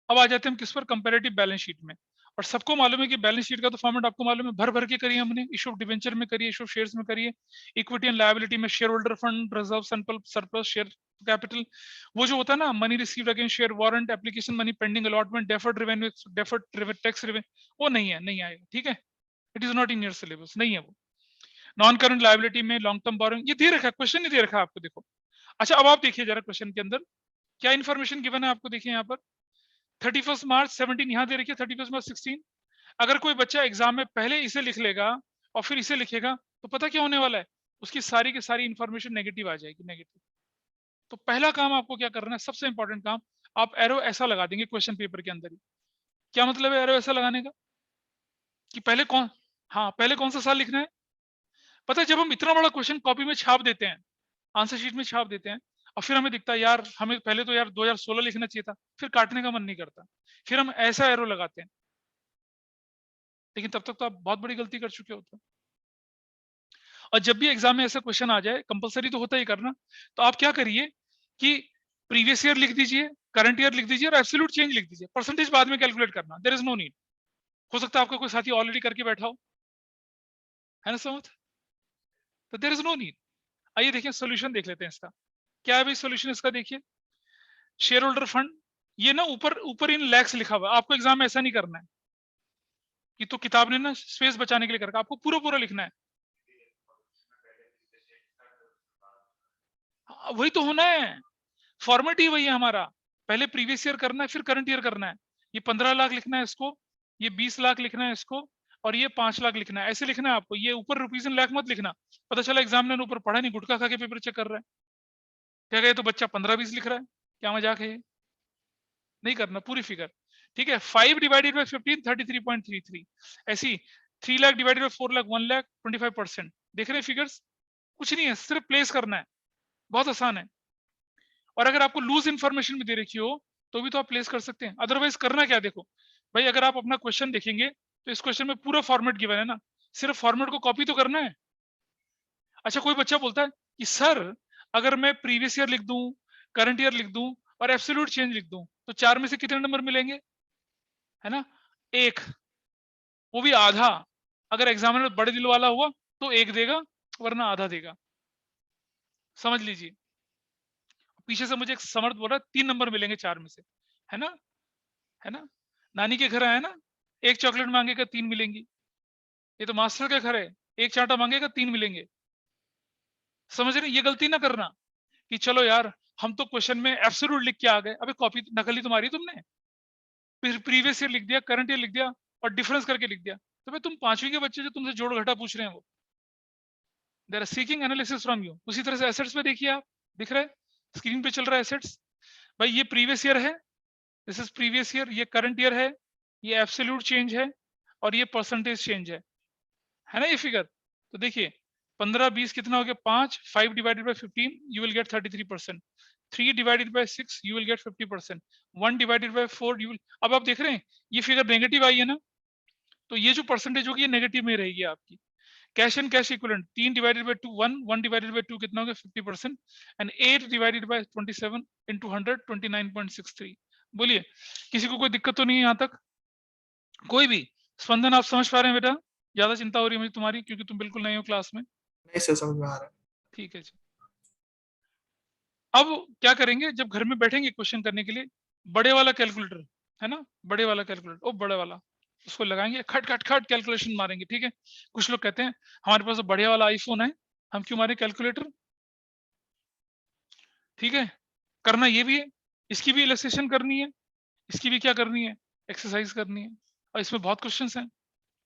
अब आ जाते हैं हम किस पर, कंपैरेटिव बैलेंस शीट में। और सबको मालूम है कि बैलेंस शीट का तो फॉर्मेट आपको मालूम है, भर भर के करिए हमने, इशू ऑफ डिवेंचर में करिए, इशू ऑफ शेयर्स में करिए, इक्विटी एंड लायबिलिटी में share holder fund, reserve, surplus, share capital, वो जो होता है ना, money received against share warrant, application money, pending allotment, deferred revenue, deferred tax revenue, वो नहीं है, नहीं आएगा, ठीक है। It is not in your syllabus, नहीं है वो। नॉन करंट लायबिलिटी में लॉन्ग टर्म बोरोइंग, ये दे रखा है, क्वेश्चन नहीं दे रखा है आपको, देखो। अच्छा अब आप देखिए जरा क्वेश्चन के अंदर क्या इन्फॉर्मेशन गिवन है आपको, देखिए यहाँ पर 31 मार्च 17 यहाँ दे रखी है, 31 मार्च 16। अगर कोई बच्चा एग्जाम में पहले इसे लिख लेगा और फिर इसे लिखेगा तो पता क्या होने वाला है, उसकी सारी की सारी इन्फॉर्मेशन नेगेटिव आ जाएगी, नेगेटिव। तो पहला काम आपको क्या करना है, सबसे इंपॉर्टेंट काम, आप एरो ऐसा लगा देंगे क्वेश्चन पेपर के अंदर ही। क्या मतलब है एरो ऐसा लगाने का, कि पहले कौन, हाँ पहले कौन सा साल लिखना है। पता है जब हम इतना बड़ा क्वेश्चन कॉपी में छाप देते हैं, आंसर शीट में छाप देते हैं, और फिर हमें दिखता है यार हमें पहले तो यार 2016 लिखना चाहिए था, फिर काटने का मन नहीं करता, फिर हम ऐसा एरो लगाते हैं, लेकिन तब तक तो आप बहुत बड़ी गलती कर चुके होते हैं। और जब भी एग्जाम में ऐसा क्वेश्चन आ जाए, कंपलसरी तो होता ही करना, तो आप क्या करिए कि प्रीवियस ईयर लिख दीजिए, करंट ईयर लिख दीजिए, और एब्सोल्यूट चेंज लिख दीजिए, परसेंटेज बाद में कैलकुलेट करना, देयर इज नो नीड। हो सकता है आपका कोई साथी ऑलरेडी करके बैठा हो, है ना समझ, तो देयर इज नो नीड। आइए देखिए सोल्यूशन देख लेते हैं इसका, क्या है भाई सोल्यूशन इसका, देखिए शेयर होल्डर फंड, ये ना ऊपर ऊपर इन लैक्स लिखा हुआ, आपको एग्जाम में ऐसा नहीं करना है कि तो किताब ने ना स्पेस बचाने के लिए करके, आपको पूरा पूरा लिखना है। वही तो होना है, फॉर्मेट ही वही है हमारा, पहले प्रीवियस ईयर करना है फिर करंट ईयर करना है। ये 15 लाख लिखना है इसको, ये 20 लाख लिखना है इसको, और ये 5 लाख लिखना है, ऐसे लिखना है आपको। ये ऊपर रुपीज इन लाख मत लिखना, पता चला एग्जामिनर ऊपर पढ़ा नहीं, गुटखा खा के पेपर चेक कर रहा है, क्या गए तो बच्चा 15-20 लिख रहा है, क्या मजाक है ये, नहीं करना, पूरी फिगर। ठीक है, 5 डिवाइडेड बाई 15 33.33, ऐसी 3 लाख डिवाइडेड बाई 4 लाख 1 लाख 25%। देख रहे हैं फिगर्स, कुछ नहीं है, सिर्फ प्लेस करना है, बहुत आसान है। और अगर आपको लूज इन्फॉर्मेशन भी दे रखी हो तो भी तो आप प्लेस कर सकते हैं। अदरवाइज करना क्या, देखो भाई, अगर आप अपना क्वेश्चन देखेंगे तो इस क्वेश्चन में पूरा फॉर्मेट गिवन है ना, सिर्फ फॉर्मेट को कॉपी तो करना है। अच्छा, कोई बच्चा बोलता है कि सर अगर मैं प्रीवियस ईयर लिख दूं, करंट ईयर लिख दूं और एब्सोल्यूट चेंज लिख दूं तो 4 में से कितने नंबर मिलेंगे, है ना, 1, वो भी आधा। अगर एग्जामिनर बड़े दिल वाला हुआ तो 1 देगा वरना आधा देगा, समझ लीजिए। पीछे से मुझे एक समर्थ बोल रहा है 3 नंबर मिलेंगे 4 में से, है ना, है ना। नानी के घर आए ना, 1 चॉकलेट मांगेगा 3 मिलेंगी। ये तो मास्टर के घर है, 1 चांटा मांगेगा 3 मिलेंगे। समझ रहे, ये गलती ना करना कि चलो यार हम तो क्वेश्चन में एब्सोल्यूट लिख के आ गए, अबे कॉपी नकली तुम्हारी, तुमने फिर प्रीवियस ईयर लिख दिया, करंट ईयर लिख दिया और डिफरेंस करके लिख दिया। तो भाई तुम 5वीं के बच्चे जो तुमसे जोड़ घटा पूछ रहे हैं वो they are seeking analysis from you. उसी तरह से एसेट्स पे देखिए आप, दिख रहा है स्क्रीन पे चल रहा है एसेट्स। भाई ये प्रीवियस ईयर है, दिस इज प्रीवियस ईयर, ये करंट ईयर है, ये एब्सोल्यूट चेंज है और ये परसेंटेज चेंज है ना ये फिगर। तो देखिए 15 20 कितना हो गया, 5, 5 divided by 15 you will get 33%, 3 divided by 6 you will get 50%, 1 divided by 4 you will. अब आप देख रहे हैं ये फिगर नेगेटिव आई है ना, तो ये जो परसेंटेज होगी ये नेगेटिव में रहेगी आपकी। Cash and cash equivalent 3 divided by 2 1, 1 divided by 2 कितना हो गया 50% एंड 8 डिवाइडेड बाय 27 into 100 29.63। बोलिए किसी को कोई दिक्कत तो नहीं है यहाँ तक, कोई भी? स्पंदन आप समझ पा रहे हैं बेटा? ज्यादा चिंता हो रही है मुझे तुम्हारी क्योंकि तुम बिल्कुल नए हो क्लास में। नहीं सर, समझ में आ रहा है। ठीक है जी। अब क्या करेंगे, जब घर में बैठेंगे क्वेश्चन करने के लिए, बड़े वाला कैलकुलेटर है ना, बड़े वाला कैलकुलेटर, ओ बड़े वाला, उसको लगाएंगे, खट खट खट कैलकुलेशन मारेंगे। ठीक है, कुछ लोग कहते हैं हमारे पास तो बढ़िया वाला आईफोन है, हम क्यों मारे कैलकुलेटर। ठीक है, करना ये भी है, इसकी भी इलस्ट्रेशन करनी है, इसकी भी क्या करनी है, एक्सरसाइज करनी है, और इसमें बहुत क्वेश्चंस हैं।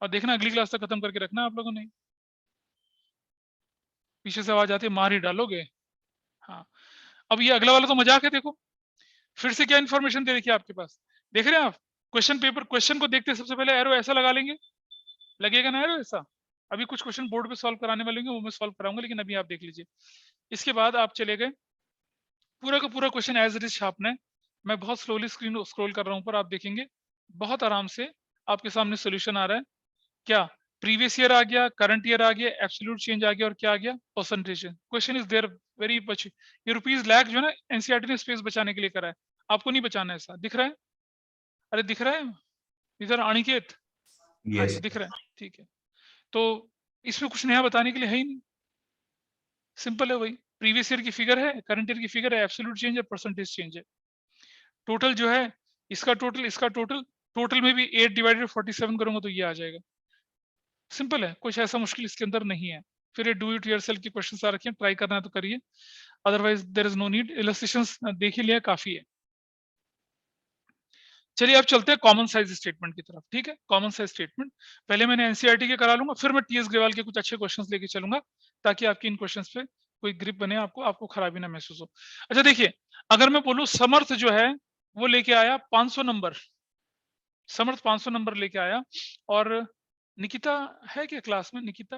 और देखना अगली क्लास तक खत्म करके रखना आप लोगों ने। पीछे से आवाज आती है मार ही डालोगे। हाँ, अब ये अगला वाला तो मजाक है, देखो फिर से क्या इन्फॉर्मेशन दे रखी है आपके पास, देख रहे हैं आप क्वेश्चन पेपर, क्वेश्चन को देखते सबसे पहले एरो ऐसा लगा लेंगे, लगेगा ना एरो ऐसा। अभी कुछ क्वेश्चन बोर्ड पे सॉल्व कराने वाले होंगे वो मैं सॉल्व कराऊंगा, लेकिन अभी आप देख लीजिए। इसके बाद आप चले गए, पूरा का पूरा क्वेश्चन एज इट इज छापना है। मैं बहुत स्लोली स्क्रीन स्क्रॉल कर रहा हूं, पर आप देखेंगे बहुत आराम से आपके सामने सोल्यूशन आ रहा है। क्या प्रीवियस ईयर आ गया, करंट ईयर आ गया, एब्सोल्यूट चेंज आ गया और क्या आ गया, percentage. Question is there very much. ये रुपीज लाख जो है ना एनसीईआरटी ने स्पेस बचाने के लिए करा है, आपको नहीं बचाना है। ऐसा दिख रहा है, अरे दिख रहा है इधर अनिकेत, हाँ यस जी दिख रहा है, ठीक है। तो इसमें कुछ नया बताने के लिए है ही नहीं, सिंपल है वही, प्रीवियस ईयर की फिगर है, करंट ईयर की फिगर है, एब्सोल्यूट चेंज है, परसेंटेज चेंज है। टोटल जो है इसका टोटल, इसका टोटल, टोटल में भी 8 डिवाइडेड 47 करूंगा तो ये आ जाएगा। सिंपल है, कुछ ऐसा मुश्किल इसके अंदर नहीं है। फिर ये डू इट योरसेल्फ के क्वेश्चंस आ रखे हैं, ट्राई करना है तो करिए, otherwise there is no need. Illustrations देख ही लिया काफी है। चलिए अब चलते हैं कॉमन साइज स्टेटमेंट की तरफ। ठीक है, कॉमन साइज स्टेटमेंट पहले मैंने एनसीईआरटी के करा लूंगा, फिर मैं टीएस ग्रेवाल के कुछ अच्छे क्वेश्चंस लेके चलूंगा ताकि आपकी इन क्वेश्चंस पे कोई ग्रिप बने, आपको खराबी ना महसूस हो। अच्छा देखिए, अगर मैं बोलूं समर्थ जो है वो लेके आया 500 नंबर, समर्थ 500 नंबर लेके आया, और निकिता है क्या क्लास में? Nikita,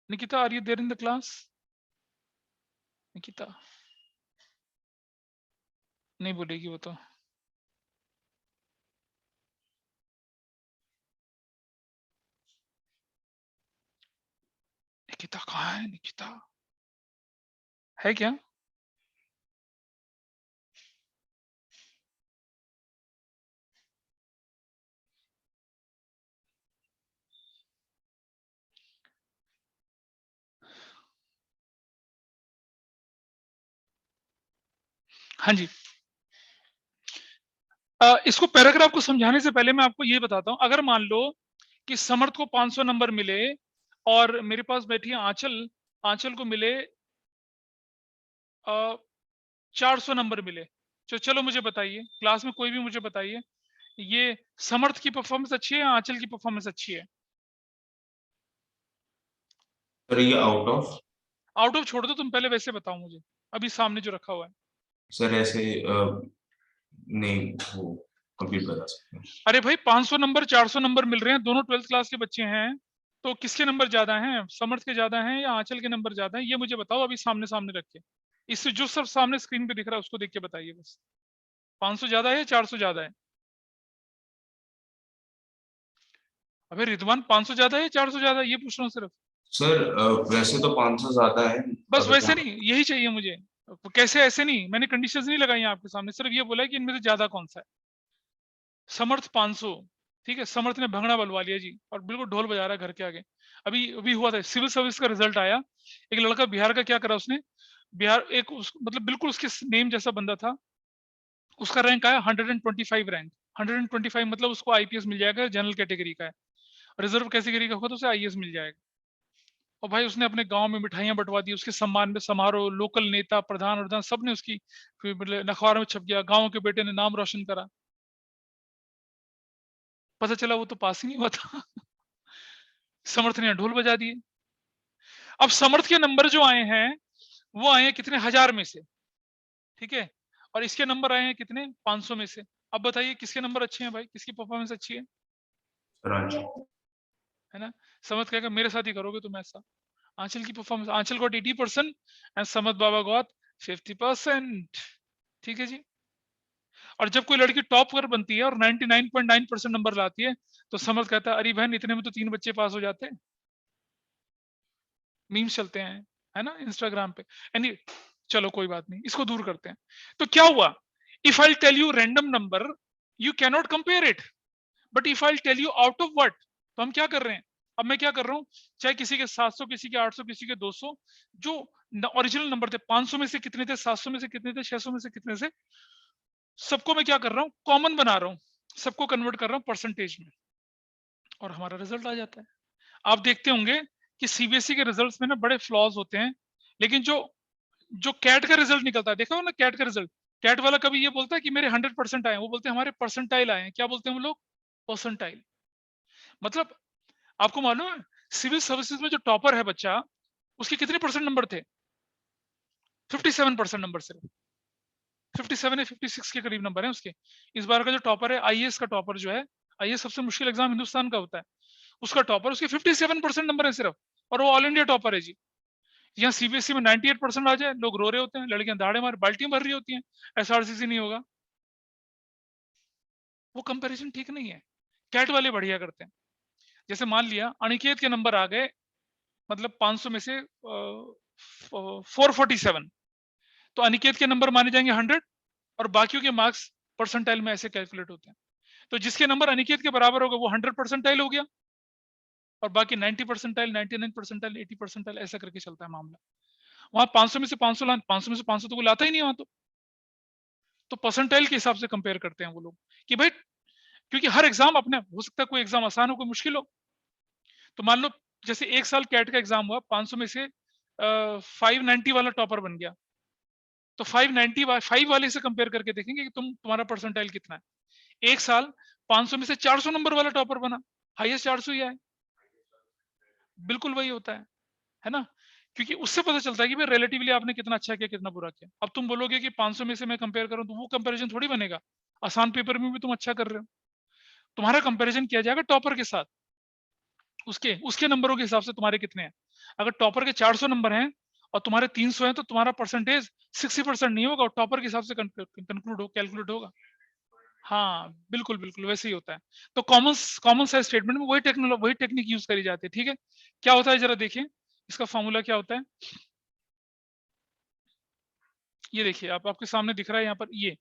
Nikita are you there in the class? Nikita नहीं बोलेगी वो तो। निकिता कहाँ है? निकिता है क्या? हाँ जी, इसको पैराग्राफ को समझाने से पहले मैं आपको ये बताता हूं, अगर मान लो कि समर्थ को 500 नंबर मिले और मेरे पास बैठी है आंचल, आंचल को मिले 400 नंबर मिले, तो चलो मुझे बताइए, क्लास में कोई भी मुझे बताइए, ये समर्थ की परफॉर्मेंस अच्छी है या आंचल की परफॉर्मेंस अच्छी है? सर ये आउट ऑफ, आउट ऑफ छोड़ दो, तुम पहले वैसे बताओ मुझे, अभी सामने जो रखा हुआ है। सर ऐसे नहीं वो कंप्लीट बता सकते हैं। अरे भाई 500 नंबर 400 नंबर मिल रहे हैं, दोनों 12th क्लास के बच्चे हैं, तो किसके नंबर ज्यादा हैं, समर्थ के ज्यादा हैं या आंचल के नंबर ज्यादा हैं, ये मुझे बताओ अभी सामने सामने रख के। इससे जो सब सामने स्क्रीन पे दिख रहा है उसको देख के बताइए बस, 500 ज्यादा है या 400 ज्यादा है? अबे रिदवान 500 ज्यादा है या 400 ज्यादा है, ये पूछ रहा हूँ सिर्फ। सर वैसे तो 500 ज्यादा है। बस अगर वैसे नहीं, यही चाहिए मुझे। कैसे ऐसे नहीं, मैंने कंडीशंस नहीं लगाई हैं आपके सामने, सिर्फ ये बोला है कि इनमें से ज्यादा कौन सा है। समर्थ 500, ठीक है, समर्थ ने भंगड़ा बलवा लिया जी और बिल्कुल ढोल बजा रहा है घर के आगे। अभी अभी हुआ था, सिविल सर्विस का रिजल्ट आया, एक लड़का बिहार का क्या करा उसने, बिहार एक मतलब बिल्कुल उसके नेम जैसा बंदा था, उसका रैंक आया 125 रैंक। 125 मतलब उसको आईपीएस मिल जाएगा, जनरल कैटेगरी का है। रिजर्व कैटेगरी का होगा तो उसे आईएएस मिल जाएगा। और भाई उसने अपने गांव में मिठाइयां बंटवा दी, उसके सम्मान में समारोह, लोकल नेता प्रधान सब ने उसकी, फिर मतलब अखबार में छप गया, गांव के बेटे ने नाम रोशन करा। पता चला वो तो पास ही नहीं हुआ था। समर्थ ने ढोल बजा दिए। अब समर्थ के नंबर जो आए हैं वो आए हैं कितने, 1000 में से, ठीक है, और इसके नंबर आए हैं कितने, 500 में से। अब बताइए किसके नंबर अच्छे हैं भाई, किसकी परफॉर्मेंस अच्छी है? है ना? समर्थ कहेगा मेरे साथ ही करोगे तुम ऐसा। आंचल की performance, Anchal got 80% and Samarth Baba got 50%, ठीक है जी। और जब कोई लड़की टॉप पर बनती है और 99.9% नंबर लाती है तो समर्थ कहता है अरे बहन इतने में तो 3 बच्चे पास हो जाते हैं। मीम्स चलते हैं, है ना, इंस्टाग्राम पे। एनी चलो कोई बात नहीं, इसको दूर करते हैं। तो क्या हुआ, if I tell you random number you cannot compare it, but if I tell you out of what, तो हम क्या कर रहे हैं, अब मैं क्या कर रहा हूं, चाहे किसी के 700, किसी के 800, किसी के 200, जो ओरिजिनल नंबर थे, 500 में से कितने थे, 700 में से कितने थे, 600 में से कितने से, सबको मैं क्या कर रहा हूं, कॉमन बना रहा हूं, सबको कन्वर्ट कर रहा हूं परसेंटेज में, और हमारा रिजल्ट आ जाता है। आप देखते होंगे कि सीबीएसई के रिजल्ट्स में ना बड़े फ्लॉज होते हैं, लेकिन जो जो कैट का रिजल्ट निकलता है, देखा हो ना कैट का रिजल्ट, कैट वाला कभी ये बोलता है कि मेरे 100% आए, वो बोलते हैं हमारे परसेंटाइल आए हैं। क्या बोलते हैं वो लोग, परसेंटाइल। मतलब आपको मालूम है सिविल सर्विसेज में जो टॉपर है बच्चा, उसके कितने परसेंट नंबर थे, 57% नंबर, सिर्फ 57 या 56 के करीब नंबर है उसके। इस बार का जो टॉपर है, आईएएस का टॉपर जो है, आईएएस सबसे मुश्किल एग्जाम हिंदुस्तान का होता है, उसका टॉपर, उसके 57% नंबर है सिर्फ, और वो ऑल इंडिया टॉपर है जी। यहाँ सीबीएसई में 98% आ जाए लोग रो रहे होते हैं, लड़कियां दाड़े मार बाल्टियां भर रही होती हैं, एसआरसीसी नहीं होगा। वो कंपैरिजन ठीक नहीं है, कैट वाले बढ़िया करते हैं। जैसे मान लिया अनिकेत के नंबर आ गए, मतलब 500 में से 447, तो अनिकेत के नंबर माने जाएंगे 100, और बाकियों के मार्क्स परसेंटाइल में ऐसे कैलकुलेट होते हैं। तो जिसके नंबर अनिकेत के बराबर होगा वो 100 परसेंटाइल हो गया, और बाकी 90 परसेंटाइल, 99 परसेंटाइल, 80 परसेंटाइल, ऐसा करके चलता है मामला। वहां 500 में से 500 500 में से 500 तो कोई लाता ही नहीं वहां तो परसेंटाइल के हिसाब से कंपेयर करते हैं वो लोग कि भाई, क्योंकि हर एग्जाम अपने, हो सकता है कोई एग्जाम आसान हो कोई मुश्किल हो। तो मान लो जैसे एक साल कैट का एग्जाम हुआ, 500 में से 590 वाला टॉपर बन गया, तो 595 वाले से कंपेयर करके देखेंगे कि तुम्हारा परसेंटाइल कितना है। एक साल 500 में से 400 नंबर वाला टॉपर बना, हाईएस्ट 400 ही है, बिल्कुल वही होता है ना, क्योंकि उससे पता चलता है कि भाई रिलेटिवली आपने कितना अच्छा किया, कितना बुरा किया। अब तुम बोलोगे कि 500 में से मैं कंपेयर करूं, तो वो कंपैरिजन थोड़ी बनेगा। आसान पेपर में भी तुम अच्छा कर रहे हो, तुम्हारा कंपैरिजन किया जाएगा टॉपर के साथ, उसके उसके नंबरों के हिसाब से तुम्हारे कितने हैं। अगर टॉपर के 400 नंबर हैं और तुम्हारे 300 हैं, तो तुम्हारा परसेंटेज 60% नहीं होगा, और टॉपर के हिसाब से कंक्लूड हो, कैलकुलेट होगा। हाँ बिल्कुल बिल्कुल वैसे ही होता है। तो कॉमन कॉमन साइज स्टेटमेंट में वही टेक्निक यूज करी जाती है, ठीक है। क्या होता है जरा देखिए, इसका फॉर्मूला क्या होता है, ये देखिए आपके सामने दिख रहा है यहाँ पर, ये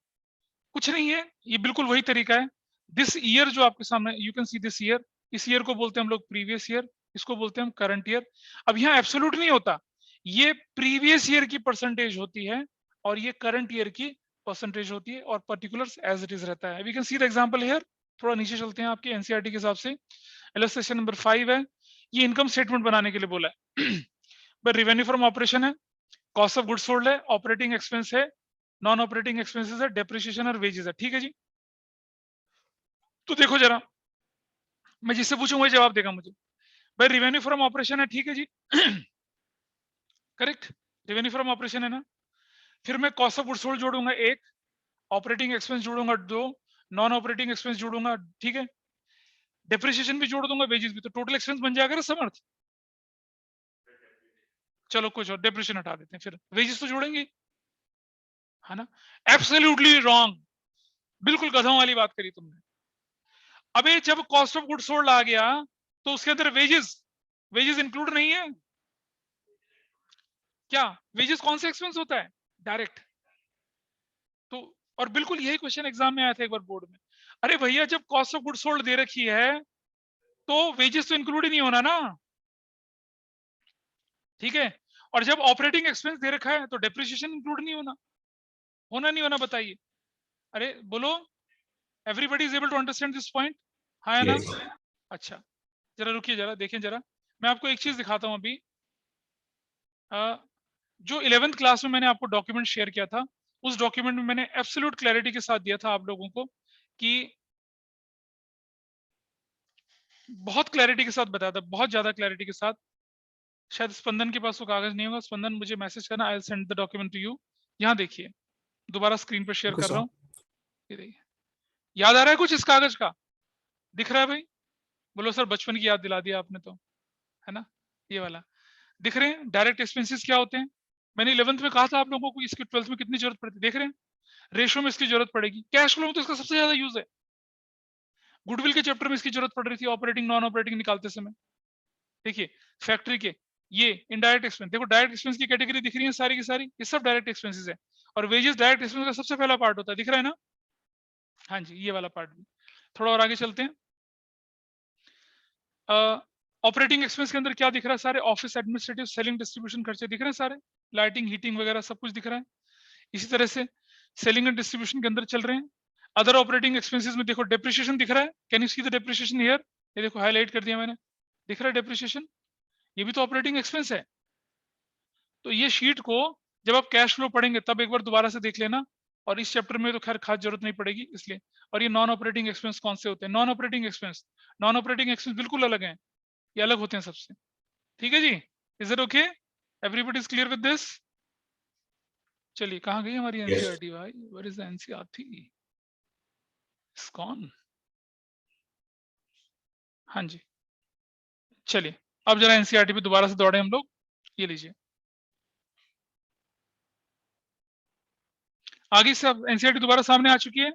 कुछ नहीं है, ये बिल्कुल वही तरीका है। दिस ईयर जो आपके सामने, you can see this year, इस ईयर को बोलते हैं हम लोग प्रीवियस ईयर, इसको बोलते हैं हम करंट ईयर। अब यहाँ एब्सोल्यूट नहीं होता, ये प्रीवियस ईयर की परसेंटेज होती है और ये करंट ईयर की परसेंटेज होती है, और पर्टिकुलर्स एज इट इज रहता है। We can see the example here. थोड़ा नीचे चलते हैं आपके एनसीईआरटी के हिसाब से, इलस्ट्रेशन नंबर 5 है, ये इनकम स्टेटमेंट बनाने के लिए बोला है। रेवेन्यू फ्रॉम ऑपरेशन है, कॉस्ट ऑफ गुड्स सोल्ड है, ऑपरेटिंग एक्सपेंस है, नॉन ऑपरेटिंग एक्सपेंसेस है, डेप्रिसिएशन और वेजेस है, ठीक है जी। तो देखो जरा, मैं जिससे पूछूं वही जवाब देगा मुझे। भाई रेवेन्यू फ्रॉम ऑपरेशन है, ठीक है जी। करेक्ट, रेवेन्यू फ्रॉम ऑपरेशन है ना। फिर मैं कॉस्ट ऑफ गुड्स सोल्ड जोड़ूंगा 1, ऑपरेटिंग एक्सपेंस जोड़ूंगा 2, नॉन ऑपरेटिंग एक्सपेंस जोड़ूंगा, ठीक है, डेप्रिसिएशन भी जोड़ दूंगा, वेजेस भी, तो टोटल एक्सपेंस बन जाएगा ना समर्थ। चलो कुछ और डेप्रिसिएशन हटा देते हैं, फिर वेजेस तो जोड़ेंगे, है ना, एब्सोल्युटली रॉन्ग, बिल्कुल गधों वाली बात करी तुमने। अबे जब कॉस्ट ऑफ गुड्स सोल्ड आ गया तो उसके अंदर वेजेस इंक्लूड नहीं है क्या? वेजेस कौन सा एक्सपेंस होता है? डायरेक्ट। तो और बिल्कुल यही क्वेश्चन एग्जाम में आया था एक बार बोर्ड में। अरे भैया जब कॉस्ट ऑफ गुड्स सोल्ड दे रखी है तो वेजेस तो इंक्लूड ही नहीं होना ना, ठीक है। और जब ऑपरेटिंग एक्सपेंस दे रखा है तो डेप्रिसिएशन इंक्लूड नहीं होना, होना नहीं होना बताइए? अरे बोलो, everybody is able to understand this point? हाँ है ना? Yes. अच्छा जरा रुकिए, जरा देखें, जरा मैं आपको एक चीज दिखाता हूं अभी। जो 11th क्लास में मैंने आपको डॉक्यूमेंट शेयर किया था, उस डॉक्यूमेंट में मैंने एब्सोल्यूट क्लैरिटी के साथ दिया था आप लोगों को कि बहुत क्लैरिटी के साथ बताया था, बहुत ज्यादा क्लैरिटी के साथ। शायद स्पंदन के पास वो कागज नहीं होगा, स्पंदन मुझे मैसेज करना, I will send the document to you. यहाँ देखिए, दोबारा स्क्रीन पर शेयर Okay, कर रहा sir. हूँ, ये देखिए। याद आ रहा है कुछ इस कागज का? दिख रहा है भाई? बोलो सर बचपन की याद दिला दिया आपने तो, है ना? ये वाला दिख रहे हैं डायरेक्ट एक्सपेंसेस क्या होते हैं? मैंने 11th में कहा था आप लोगों को, इसकी 12th में कितनी जरूरत पड़ती है, देख रहे हैं? रेशो में इसकी जरूरत पड़ेगी, कैश फ्लो में तो इसका सबसे ज्यादा यूज है। गुडविल के चैप्टर में इसकी जरूरत पड़ रही थी ऑपरेटिंग नॉन ऑपरेटिंग निकालते समय। देखिए फैक्ट्री के ये इनडायरेक्ट एक्सपेंस, देखो डायरेक्ट एक्सपेंस की कैटेगरी दिख रही है सारी की सारी, ये सब डायरेक्ट एक्सपेंसेस है। और वेजेस डायरेक्ट एक्सपेंस का सबसे पहला पार्ट होता है, दिख रहा है ना? हाँ जी, ये वाला पार्ट भी। थोड़ा और आगे चलते हैं। ऑपरेटिंग एक्सपेंस के अंदर क्या दिख रहा है? सारे ऑफिस एडमिनिस्ट्रेटिव सेलिंग डिस्ट्रीब्यूशन खर्चे दिख रहे हैं सारे, लाइटिंग हीटिंग वगैरह सब कुछ दिख रहा है। इसी तरह से सेलिंग एंड डिस्ट्रीब्यूशन के अंदर चल रहे हैं। अदर ऑपरेटिंग एक्सपेंसेस में देखो डेप्रिसिएशन दिख रहा है, can you see the depreciation here? ये देखो हाईलाइट कर दिया मैंने, दिख रहा है डेप्रिसिएशन, ये भी तो ऑपरेटिंग एक्सपेंस है। तो ये शीट को जब आप कैश फ्लो पढ़ेंगे तब एक बार दोबारा से देख लेना, और इस चैप्टर में तो खैर खास जरूरत नहीं पड़ेगी इसलिए। और ये नॉन ऑपरेटिंग एक्सपेंस कौन से होते हैं? नॉन ऑपरेटिंग एक्सपेंस बिल्कुल अलग हैं, ये अलग होते हैं सबसे, ठीक है जी? Is it okay? Everybody is clear with this? चलिए कहाँ गई हमारी Yes. एनसीईआरटी भाई? Where is the NCERT? It's gone. हाँ जी, चलिए अब जरा एनसीईआरटी पे दोबारा से दौड़े हम लोग। ये लीजिए, आगे से अब एनसीईआरटी दोबारा सामने आ चुकी है।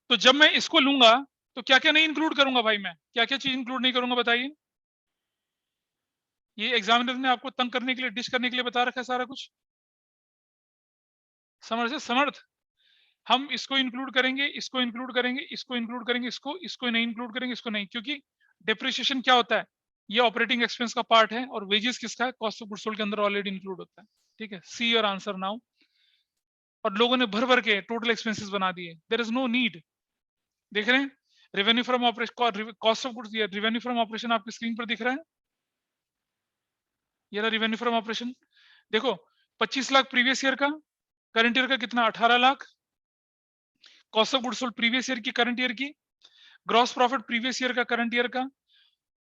तो जब मैं इसको लूंगा तो क्या क्या नहीं इंक्लूड करूंगा भाई? मैं क्या क्या चीज इंक्लूड नहीं करूंगा बताइए? ये एग्जामिनर ने आपको तंग करने के लिए, डिश करने के लिए बता रखा है सारा कुछ। समझ से समर्थ, हम इसको इंक्लूड करेंगे, इसको इंक्लूड करेंगे, इसको इंक्लूड करेंगे, इसको नहीं इंक्लूड करेंगे, इसको नहीं, क्योंकि डेप्रिसिएशन क्या होता है? ये ऑपरेटिंग एक्सपेंस का पार्ट है, और वेजेस किसका है? कॉस्ट ऑफ गुड्स सोल्ड के अंदर ऑलरेडी इंक्लूड होता है, ठीक है? See your answer now. और लोगों ने भर भर के टोटल एक्सपेंसेस बना दिए, देयर इज नो नीड। देख रहे हैं revenue from operation, cost of goods, revenue from operation आपकी स्क्रीन पर दिख रहा है, ये रहा रेवेन्यू फ्रॉम ऑपरेशन। देखो 25 लाख प्रीवियस ईयर का, करंट ईयर का कितना? 18 lakh. Cost of goods sold previous year की, करंट ईयर की, ग्रॉस प्रॉफिट प्रीवियस ईयर का, करंट ईयर का,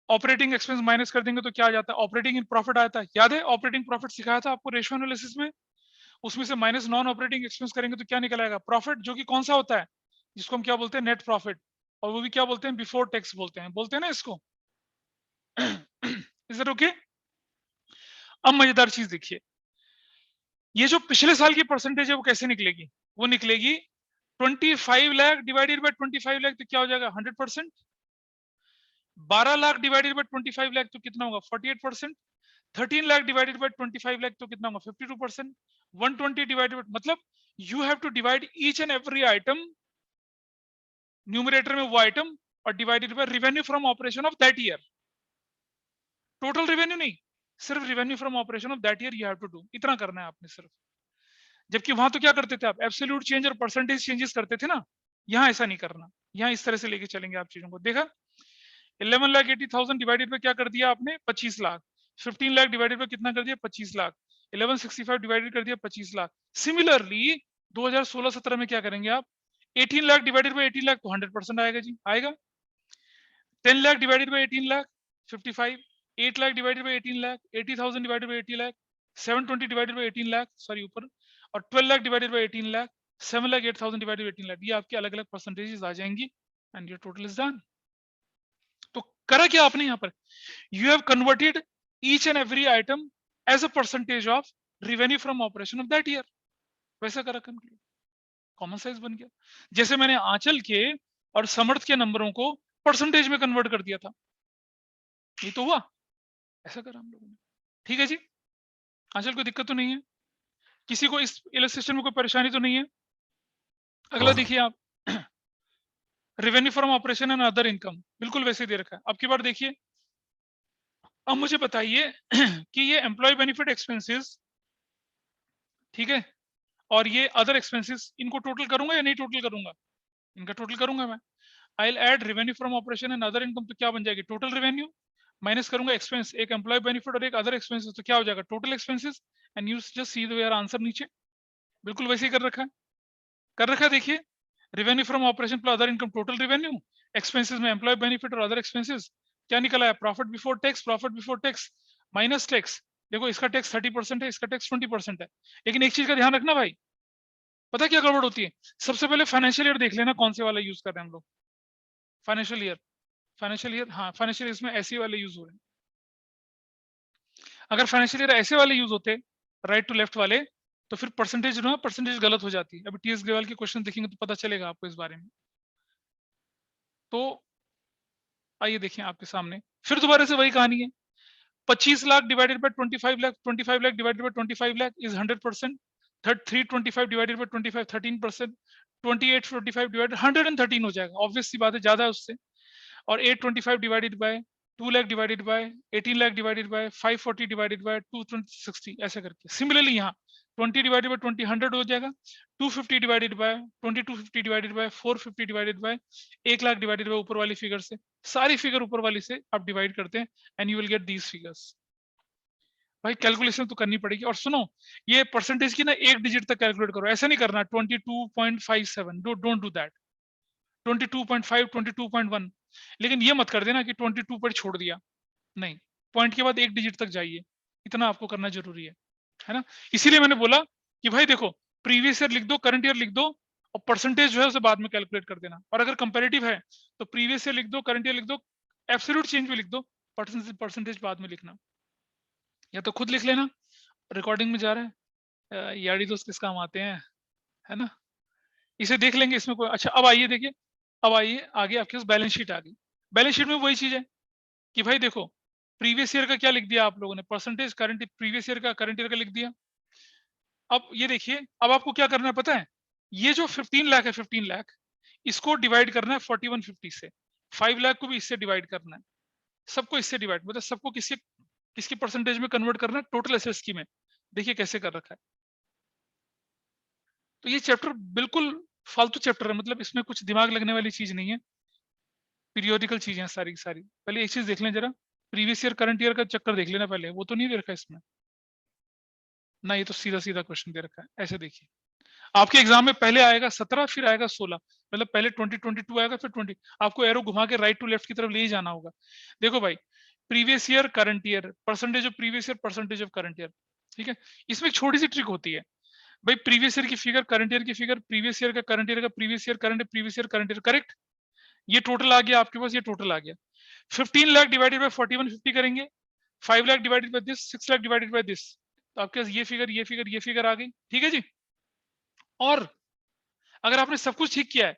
ऑपरेटिंग एक्सपेंस माइनस कर देंगे तो क्या आ जाता है? ऑपरेटिंग प्रॉफिट आता है। याद है ऑपरेटिंग प्रॉफिट सिखाया था आपको रेशियो एनालिसिस में? उसमें से माइनस नॉन ऑपरेटिंग एक्सपेंस करेंगे तो क्या निकल आएगा? प्रॉफिट, जो कि कौन सा होता है? जिसको हम क्या बोलते हैं? Net profit. और वो भी क्या बोलते हैं? बिफोर टैक्स बोलते हैं ना इसको। Is it okay? अब मजेदार चीज देखिए, ये जो पिछले साल की परसेंटेज है वो कैसे निकलेगी? वो निकलेगी 25 लाख डिवाइडेड बाय 25 लाख, तो क्या हो जाएगा? 100%। 12 लाख डिवाइडेड बाय 25 लाख तो कितना होगा? 48%। 13 लाख डिवाइडेड बाय 25 लाख तो कितना होगा? 52%। 120 डिवाइडेड बाय, मतलब you have to divide each and every item, numerator में वो आइटम, और divided by revenue from operation of that year. Total revenue नहीं, सिर्फ revenue from operation of that year you have to do, इतना करना है आपने सिर्फ। जबकि वहां तो क्या करते थे आप? एब्सोल्यूट चेंज और परसेंटेज चेंजेस करते थे ना, यहाँ ऐसा नहीं करना। यहाँ इस तरह से लेके चलेंगे आप चीजों को। देखा 11,80,000 डिवाइडेड बाय क्या कर दिया आपने? 25 लाख। 15 लाख डिवाइडेड बाय कितना कर दिया? 25 लाख। 1165 डिवाइडेड कर दिया 25 लाख। सिमिलरली 2016-17 में क्या करेंगे आप? 18 लाख डिवाइडेड बाय 18 लाख तो 100% आएगा जी, आएगा। 10 lakh divided by 18 lakh 55, 8 lakh divided by 18 lakh, 80,000 divided by 80 lakh, 720 divided by 18 lakh, sorry ऊपर, और 12 lakh divided by 18 lakh, 7 lakh 8,000 divided by 18 lakh. ये आपके अलग अलग परसेंटेजेस आ जाएंगी and your total is done. तो करा क्या आपने यहाँ पर? You have converted each and every item as a percentage of revenue from operation of that year. वैसा कर रखा है, कॉमन साइज बन गया। जैसे मैंने आंचल के और समर्थ के नंबरों को परसेंटेज में कन्वर्ट कर दिया था, ये तो हुआ, ऐसा करा हम लोगों ने। ठीक है जी, आंचल कोई दिक्कत तो नहीं है, किसी को इस इलस्ट्रेशन में कोई परेशानी तो नहीं है। अगला देखिए आप, revenue from operation and other income, बिल्कुल वैसे दे रखा है। अब की बार देखिए, अब मुझे बताइए कि ये एम्प्लॉय बेनिफिट एक्सपेंसेस, ठीक है, और ये अदर एक्सपेंसेस, इनको टोटल करूंगा या नहीं टोटल करूंगा? इनका टोटल करूंगा मैं। I will add revenue from operation and other income, तो क्या बन जाएगी? टोटल रेवेन्यू माइनस करूंगा एक्सपेंस, एक एम्प्लॉय बेनिफिट और एक अदर एक्सपेंसेस, तो क्या हो जाएगा? Total expenses. And you just see the answer नीचे, बिल्कुल वैसे ही कर रखा है, कर रखा है। देखिए, revenue from operation plus other income total revenue, expenses में एम्प्लॉय बेनिफिट और अदर एक्सपेंसेस, क्या निकला है? Profit before tax minus tax. देखो इसका टैक्स 30% है, इसका टैक्स 20% है। लेकिन एक चीज का ध्यान रखना भाई, पता क्या गड़बड़ होती है? सबसे पहले फाइनेंशियल ईयर देख लेना कौन से वाला यूज कर रहे हैं हम लोग। फाइनेंशियल ईयर, हाँ फाइनेंशियल इसमें ऐसे वाले यूज हो रहे हैं। अगर फाइनेंशियल ईयर ऐसे वाले यूज होते, राइट टू लेफ्ट वाले, तो फिर परसेंटेज ना, परसेंटेज गलत हो जाती है। अभी टीएस ग्रेवाल के क्वेश्चन देखेंगे तो पता चलेगा आपको इस बारे में। तो आइए देखिए आपके सामने फिर दोबारा से वही कहानी है। 25 lakh divided bye 25 lakh, 25 lakh divided bye 25 lakh is 100%। 325 divided by 25 13%। 28 45 divided 113 हो जाएगा, ऑब्वियस सी बात है, ज्यादा है उससे। और 825 divided by 2 lakh divided by 18 lakh divided bye 540 divided by 260, ऐसे करके। सिमिलरली यहाँ 20 डिवाइडेड बाय 20 100 हो जाएगा। 250 divided by 2250 divided by 450 divided by 1 lakh divided bye ऊपर वाली फिगर से, सारी फिगर ऊपर वाली से आप डिवाइड करते हैं and you will get these figures. भाई कैलकुलेशन तो करनी पड़ेगी। और सुनो, ये परसेंटेज की ना एक डिजिट तक कैलकुलेट करो, ऐसा नहीं करना 22.57, डोंट डू दैट। 22.5 22.1, लेकिन ये मत कर देना कि 22 पर छोड़ दिया, नहीं, पॉइंट के बाद एक डिजिट तक जाइए, इतना आपको करना जरूरी है ना। इसीलिए मैंने बोला कि भाई देखो, प्रीवियस ईयर लिख दो, करंट ईयर लिख दो, और परसेंटेज जो है उसे बाद में कैलकुलेट कर देना। और अगर कंपैरेटिव है तो प्रीवियस ईयर लिख दो, करंट ईयर लिख दो, एब्सोल्यूट चेंज भी लिख दो, परसेंटेज बाद में लिखना, या तो खुद लिख लेना, रिकॉर्डिंग में जा रहा है, यारी दोस्त किस काम आते हैं, है ना। इसे देख लेंगे, इसमें कोई। अच्छा अब आइए देखिए, अब आइए आगे, आपके पास बैलेंस शीट आ गई। बैलेंस शीट में वही चीज है कि भाई देखो, प्रीवियस ईयर का क्या लिख दिया आप लोगों ने? परसेंटेज, करंट प्रीवियस ईयर का, करंट ईयर का लिख दिया। अब ये देखिए, अब आपको क्या करना है पता है? ये जो 15 लाख है, 15 लाख, इसको डिवाइड करना है 4150 से। 5 लाख को भी इससे डिवाइड करना है, सबको इससे डिवाइड, मतलब सबको किसके किसकी परसेंटेज में कन्वर्ट करना है? टोटल एसेट्स की में। देखिए कैसे कर रखा है। तो ये चैप्टर बिल्कुल फालतू चैप्टर है, मतलब इसमें कुछ दिमाग लगने वाली चीज नहीं है, पीरियोडिकल चीजें हैं सारी की सारी। पहले एक चीज देख लें जरा, प्रीवियस ईयर करंट ईयर का चक्कर देख लेना पहले, वो तो नहीं दे रखा इसमें ना, ये तो सीधा सीधा क्वेश्चन दे रखा है। ऐसे देखिए, आपके एग्जाम में पहले आएगा 17, फिर आएगा 16, मतलब पहले 2022 आएगा, फिर 20। आपको एरो घुमा के राइट टू लेफ्ट की तरफ ले ही जाना होगा। देखो भाई, previous year current year, percentage of previous year, percentage of current year, ठीक है। इसमें एक छोटी सी ट्रिक होती है भाई, प्रीवियस ईयर की फिगर, करंट ईयर की फिगर, प्रीवियस ईयर का करंट ईयर का, previous year current, previous year current year, correct. ये टोटल आ गया आपके पास, ये टोटल आ गया। 15 लाख डिवाइडेड बाय 4150 करेंगे, 5 lakh divided by this, 6 lakh divided by this, तो आपके पास ये फिगर, ये फिगर, ये फिगर आ गई, ठीक है जी। और अगर आपने सब कुछ ठीक किया है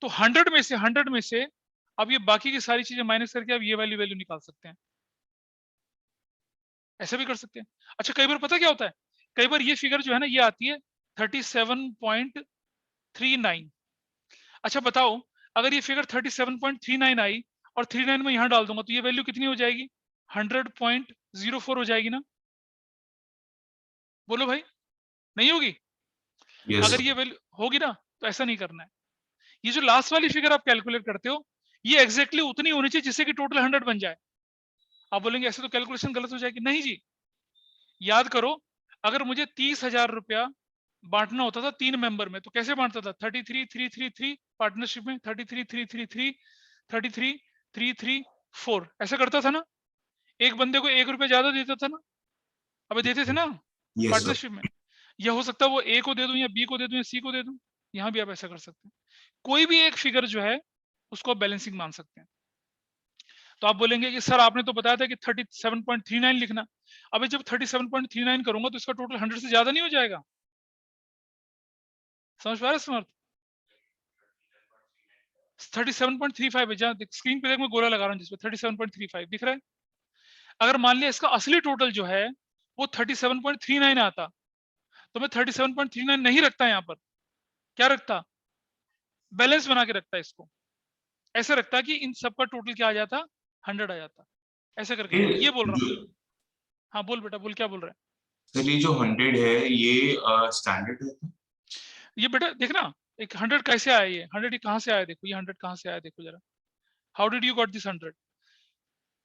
तो 100 में से अब ये बाकी की सारी चीजें माइनस करके आप ये वाली वैल्यू निकाल सकते हैं, ऐसे भी कर सकते हैं। अच्छा कई बार पता क्या होता है, कई बार ये फिगर जो है ना, ये आती है 37.39। अच्छा बताओ, अगर ये फिगर 37.39 आई और 39 में यहां डाल दूंगा तो ये वैल्यू कितनी हो जाएगी? 100.04 हो जाएगी ना। बोलो भाई, नहीं होगी? Yes. अगर ये वैल्यू होगी ना, तो ऐसा नहीं करना है। ये जो लास्ट वाली फिगर आप कैलकुलेट करते हो, ये एग्जैक्टली उतनी होनी चाहिए जिससे कि टोटल 100 बन जाए। आप बोलेंगे ऐसे तो कैलकुलेशन गलत हो जाएगी, नहीं जी। याद करो, अगर मुझे 30,000 रुपया बांटना होता था 3 मेंबर में, तो कैसे बांटता था? 33,333 पार्टनरशिप में, 33,333, 33,334, ऐसा करता था ना। एक बंदे को 1 रुपया ज्यादा देता था ना, अब देते थे ना Yes, sir. पार्टनरशिप में। यह हो सकता है वो ए को दे दूं, या बी को दे दूं, या सी को दे दूं, यहां भी आप ऐसा कर सकते हैं। कोई भी एक फिगर जो है उसको आप बैलेंसिंग मान सकते हैं। तो आप बोलेंगे कि सर आपने तो बताया था कि 37.39 लिखना। अब जब 37.39 करूंगा तो इसका टोटल 100 से ज्यादा नहीं हो जाएगा? समझ पा रहे समर्थ? 37.35 है, जहाँ स्क्रीन पे देख मैं गोला लगा रहा हूँ जिसपे 37.35 दिख रहा है। अगर मान लिया इसका असली टोटल जो है वो 37.39 आता, तो मैं 37.39 नहीं रखता यहाँ पर, क्या रखता? बैलेंस बना के रखता इसको, ऐसे रखता कि इन सबका टोटल क्या आ जाता, 100 आ जाता, ऐसे करके ये बोल रहा हूँ। हाँ बोल बेटा बोल, क्या बोल रहा है? सर ये जो 100 है ये स्टैंडर्ड है? ये बेटा देखना, एक 100 कैसे आया, ये 100 कहाँ से आया देखो, ये 100 कहाँ से आया देखो जरा, how did you got this 100?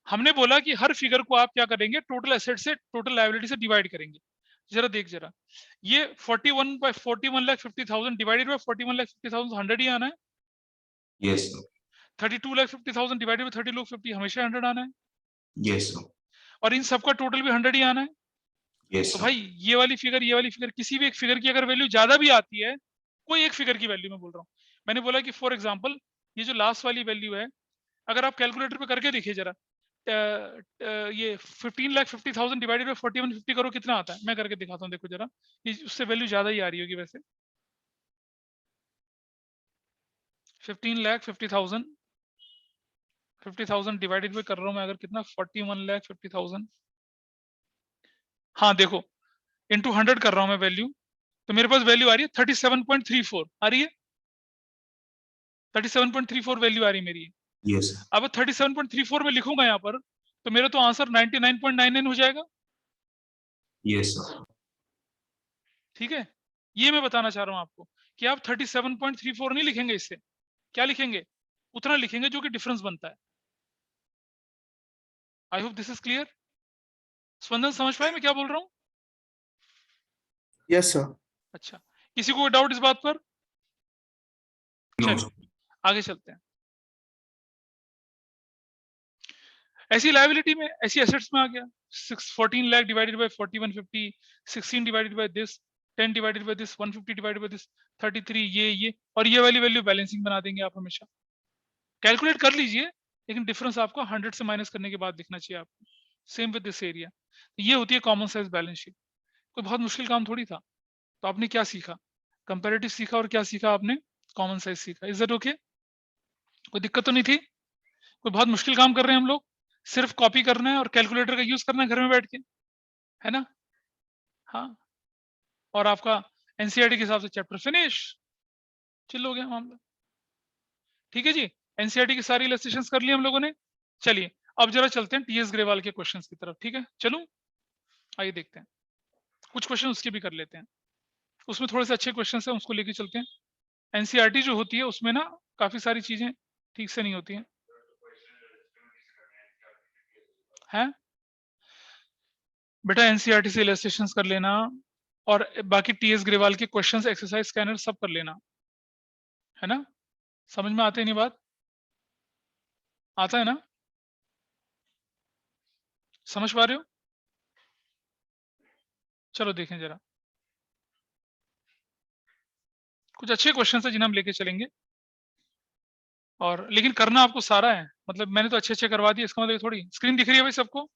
हमने बोला कि हर फिगर को आप क्या करेंगे, टोटल एसेट से टोटल लायबिलिटी से डिवाइड करेंगे। जरा देख जरा, ये 41,50,000 डिवाइडेड बाय 41,50,000 100 ही आना है। Yes sir. 32,50,000 डिवाइडेड बाय 30,50,000 हमेशा 100 आना है, यस सर। और इन सबका टोटल भी 100 ही आना है। यस तो सर। भाई ये वाली फिगर किसी भी एक फिगर की अगर वैल्यू ज्यादा भी आती है, कोई एक फिगर की वैल्यू में बोल रहा हूँ, मैंने बोला कि फॉर एग्जांपल ये जो लास्ट वाली वैल्यू है, अगर आप कैलकुलेटर पे करके देखिए जरा, ये 15,50,000 डिवाइडेड बाय 4150 करो, कितना आता है? मैं करके दिखाता हूँ, देखो जरा, ये उससे वैल्यू ज्यादा ही आ रही होगी वैसे। 15,50,000 डिवाइडेड बाय कर रहा हूँ मैं, अगर कितना, 41,50,000, हाँ देखो इंटू 100 कर रहा हूँ मैं वैल्यू, तो मेरे पास वैल्यू आ रही है 37.34 आ रही है, 37.34 वैल्यू आ रही है मेरी। यस अब 37.34 में लिखूंगा यहाँ पर, तो मेरा तो आंसर 99.99 हो जाएगा। Yes sir. ठीक है, ये मैं बताना चाह रहा हूँ आपको कि आप 37.34 नहीं लिखेंगे, इससे क्या लिखेंगे, उतना लिखेंगे जो कि डिफरेंस बनता है। I hope this is clear. Spandan समझ पाए मैं क्या बोल रहा हूँ? Yes sir. अच्छा, किसी को कोई डाउट इस बात पर? नो चलिए आगे चलते हैं। ऐसी लायबिलिटी में, ऐसी एसेट्स में आ गया 14 lakh divided bye 4150, 16 divided by this, 10 divided by this, 150 divided by this, 33, ये और ये वाली वैल्यू बैलेंसिंग बना देंगे आप हमेशा। कैलकुलेट कर लीजिए, लेकिन डिफरेंस आपको 100 से माइनस करने के बाद दिखना चाहिए आपको। सेम विद दिस एरिया, ये होती है कॉमन साइज बैलेंस शीट। कोई बहुत मुश्किल काम थोड़ी था। तो आपने क्या सीखा, कंपैरेटिव सीखा, और क्या सीखा आपने, कॉमन साइज सीखा। Is that okay? कोई दिक्कत तो नहीं थी? कोई बहुत मुश्किल काम कर रहे हैं हम लोग, सिर्फ कॉपी करना है और कैलकुलेटर का यूज करना है घर में बैठ के, है ना? हाँ, और आपका एनसीईआरटी के हिसाब से चैप्टर फिनिश, चिल हो गया मामला। ठीक है जी, एनसीईआरटी की सारी इलस्ट्रेशंस कर ली हम लोगों ने। चलिए अब जरा चलते हैं टीएस ग्रेवाल के क्वेश्चंस की तरफ। ठीक है, चलूं, आइए देखते हैं, कुछ क्वेश्चन उसके भी कर लेते हैं, उसमें थोड़े से अच्छे क्वेश्चन हैं, उसको लेके चलते हैं। एनसीईआरटी जो होती है उसमें ना काफी सारी चीजें ठीक से नहीं होती हैं, है बेटा। एनसीईआरटी से इलस्ट्रेशंस कर लेना, और बाकी टीएस ग्रेवाल के क्वेश्चंस, एक्सरसाइज, स्कैनर सब कर लेना, है ना? समझ में आते हैं नहीं बात? आता है ना? समझ पा रहे हो? चलो देखें जरा, कुछ अच्छे क्वेश्चन है जिन्हें हम लेके चलेंगे, और लेकिन करना आपको सारा है, मतलब मैंने तो अच्छे अच्छे करवा दिए, इसका मतलब थोड़ी। स्क्रीन दिख रही है भाई सबको?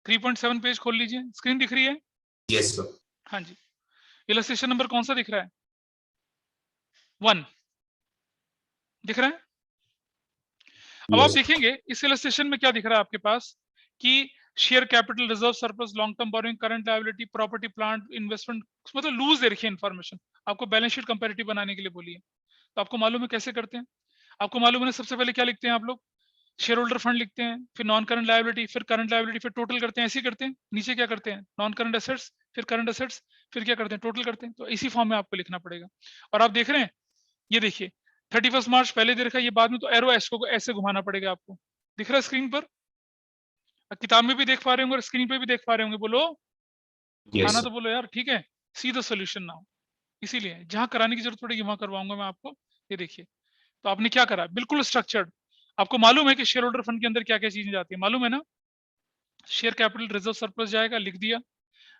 3.7 पेज खोल लीजिए, स्क्रीन दिख रही है? Yes sir. हाँ जी। इलस्ट्रेशन नंबर कौन सा दिख रहा है? 1 दिख रहा है? अब आप देखेंगे इस इलस्ट्रेशन में क्या दिख रहा है आपके पास, कि share capital, reserve, surplus, long term borrowing, current liability, property, plant, investment, मतलब लूज दे रखी है इन्फॉर्मेशन। आपको बैलेंस शीट कंपैरेटिव बनाने के लिए बोली है, तो आपको मालूम है कैसे करते हैं? आपको मालूम है सबसे पहले क्या लिखते हैं आप लोग, शेयर होल्डर फंड लिखते हैं, फिर नॉन करंट लायबिलिटी, फिर करंट लायबिलिटी, फिर टोटल करते हैं, ऐसे ही करते हैं। नीचे क्या करते हैं, नॉन करंट एसेट्स, फिर करंट एसेट्स, फिर क्या करते हैं, टोटल करते हैं। तो इसी फॉर्म में आपको लिखना पड़ेगा। और आप देख रहे हैं, ये देखिए 31 मार्च पहले दे रखा है, ये बाद में, तो एरो एस को ऐसे घुमाना पड़ेगा आपको। दिख रहा है स्क्रीन पर? किताब में भी देख पा रहे होंगे और स्क्रीन पे भी देख पा रहे होंगे, बोलो यस खाना सर। तो बोलो यार। ठीक है, सी द सोल्यूशन नाउ। इसीलिए जहां कराने की जरूरत पड़ेगी वहां करवाऊंगा मैं आपको। ये देखिए, तो आपने क्या करा, बिल्कुल स्ट्रक्चर्ड। आपको मालूम है कि शेयर होल्डर फंड के अंदर क्या क्या चीजें जाती है, मालूम है ना? शेयर कैपिटल, रिजर्व, सरप्लस जाएगा, लिख दिया।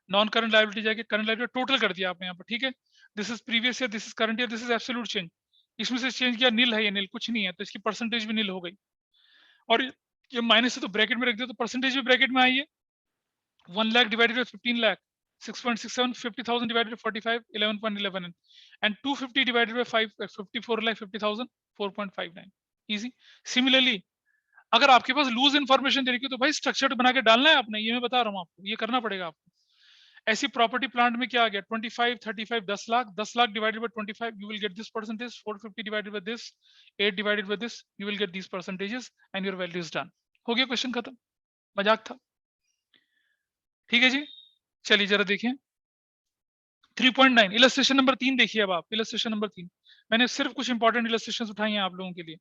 नॉन करंट लायबिलिटी जाएगी, करंट लायबिलिटी टोटल कर दिया आपने यहाँ पर। ठीक है, this is previous year, this is current year, this is absolute change. इसमें से चेंज किया, नील है, ये नील कुछ नहीं है, तो इसकी परसेंटेज भी नील हो गई। और ये माइनस है तो ब्रैकेट में रख दिया, तो परसेंटेज भी ब्रैकेट में आई है। 1 lakh divided bye 15 lakh, 6.67, 50,000 divided by 45, 11.11, and 250 divided by 5, 54 lakh 50,000, 4.59. Easy. Similarly, अगर आपके पास लूज इन्फॉर्मेशन दे रही है तो भाई स्ट्रक्चर्ड बना के डालना है आपने, ये मैं बता रहा हूँ आपको, ये करना पड़ेगा आपको। ऐसी प्रॉपर्टी प्लांट में क्या आ गया, 25, 35, 10 lakh, 10 lakh divided bye 25, you will get this percentage, 450 divided by this, 8 divided by this, you will get this percentages and your value is done. हो गया क्वेश्चन खत्म, मजाक था। ठीक है जी, चलिए जरा देखें 3.9 इलस्ट्रेशन नंबर 3 देखिए। अब आप इलस्ट्रेशन नंबर 3, मैंने सिर्फ कुछ इंपॉर्टेंट इलस्ट्रेशंस उठाई हैं आप लोगों के लिए।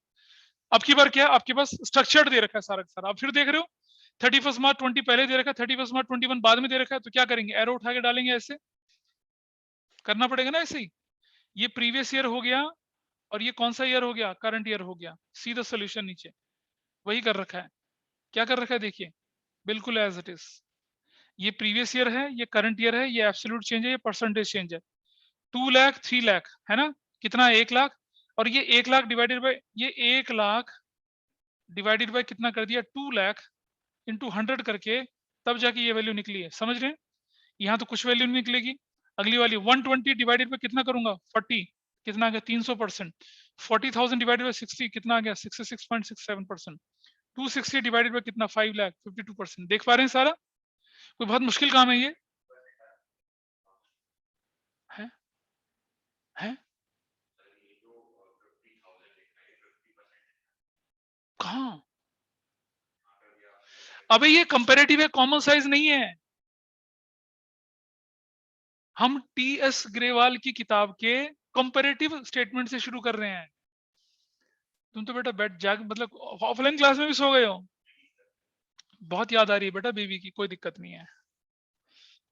अब की बार क्या आपके पास स्ट्रक्चर्ड दे रखा है सारा का सारा, आप फिर देख रहे हो 31 मार्च 20 पहले दे रखा है, 31 मार्च 21 बाद में दे रखा है, तो क्या करेंगे, एरो उठा के डालेंगे, ऐसे करना पड़ेगा ना। ऐसे ही ये प्रीवियस ईयर हो गया और ये कौन सा ईयर हो गया, करंट ईयर हो गया, सीधा सोल्यूशन नीचे वही कर रखा है। क्या कर रखा है देखिए, बिल्कुल एज इट इज, ये प्रीवियस ईयर है, ये करंट ईयर है, ये एब्सोल्यूट चेंज है, ये परसेंटेज चेंज है। 2 लाख 3 लाख है ना, कितना 1 लाख, और ये 1 लाख डिवाइडेड बाय, ये 1 लाख डिवाइडेड बाय कितना कर दिया, 2 लाख इंटू 100 करके तब जाके ये वैल्यू निकली है, समझ रहे हैं। यहाँ तो कुछ वैल्यू नहीं निकलेगी। अगली वाली 120 डिवाइडेड बाय कितना करूंगा 40, कितना आ गया 300%। 40,000 डिवाइडेड बाय 60 कितना आ गया 66.67%। 260 डिवाइडेड बाय कितना 5 लाख 52%। देख पा रहे हैं सारा, कोई बहुत मुश्किल काम है ये है कहाँ। अबे ये कंपैरेटिव है, कॉमन साइज नहीं है। हम टी.एस. ग्रेवाल की किताब के कंपैरेटिव स्टेटमेंट से शुरू कर रहे हैं। तुम तो बेटा बैठ जाग, मतलब ऑफलाइन क्लास में भी सो गए हो। बहुत याद आ रही है बेटा बीवी की, कोई दिक्कत नहीं है,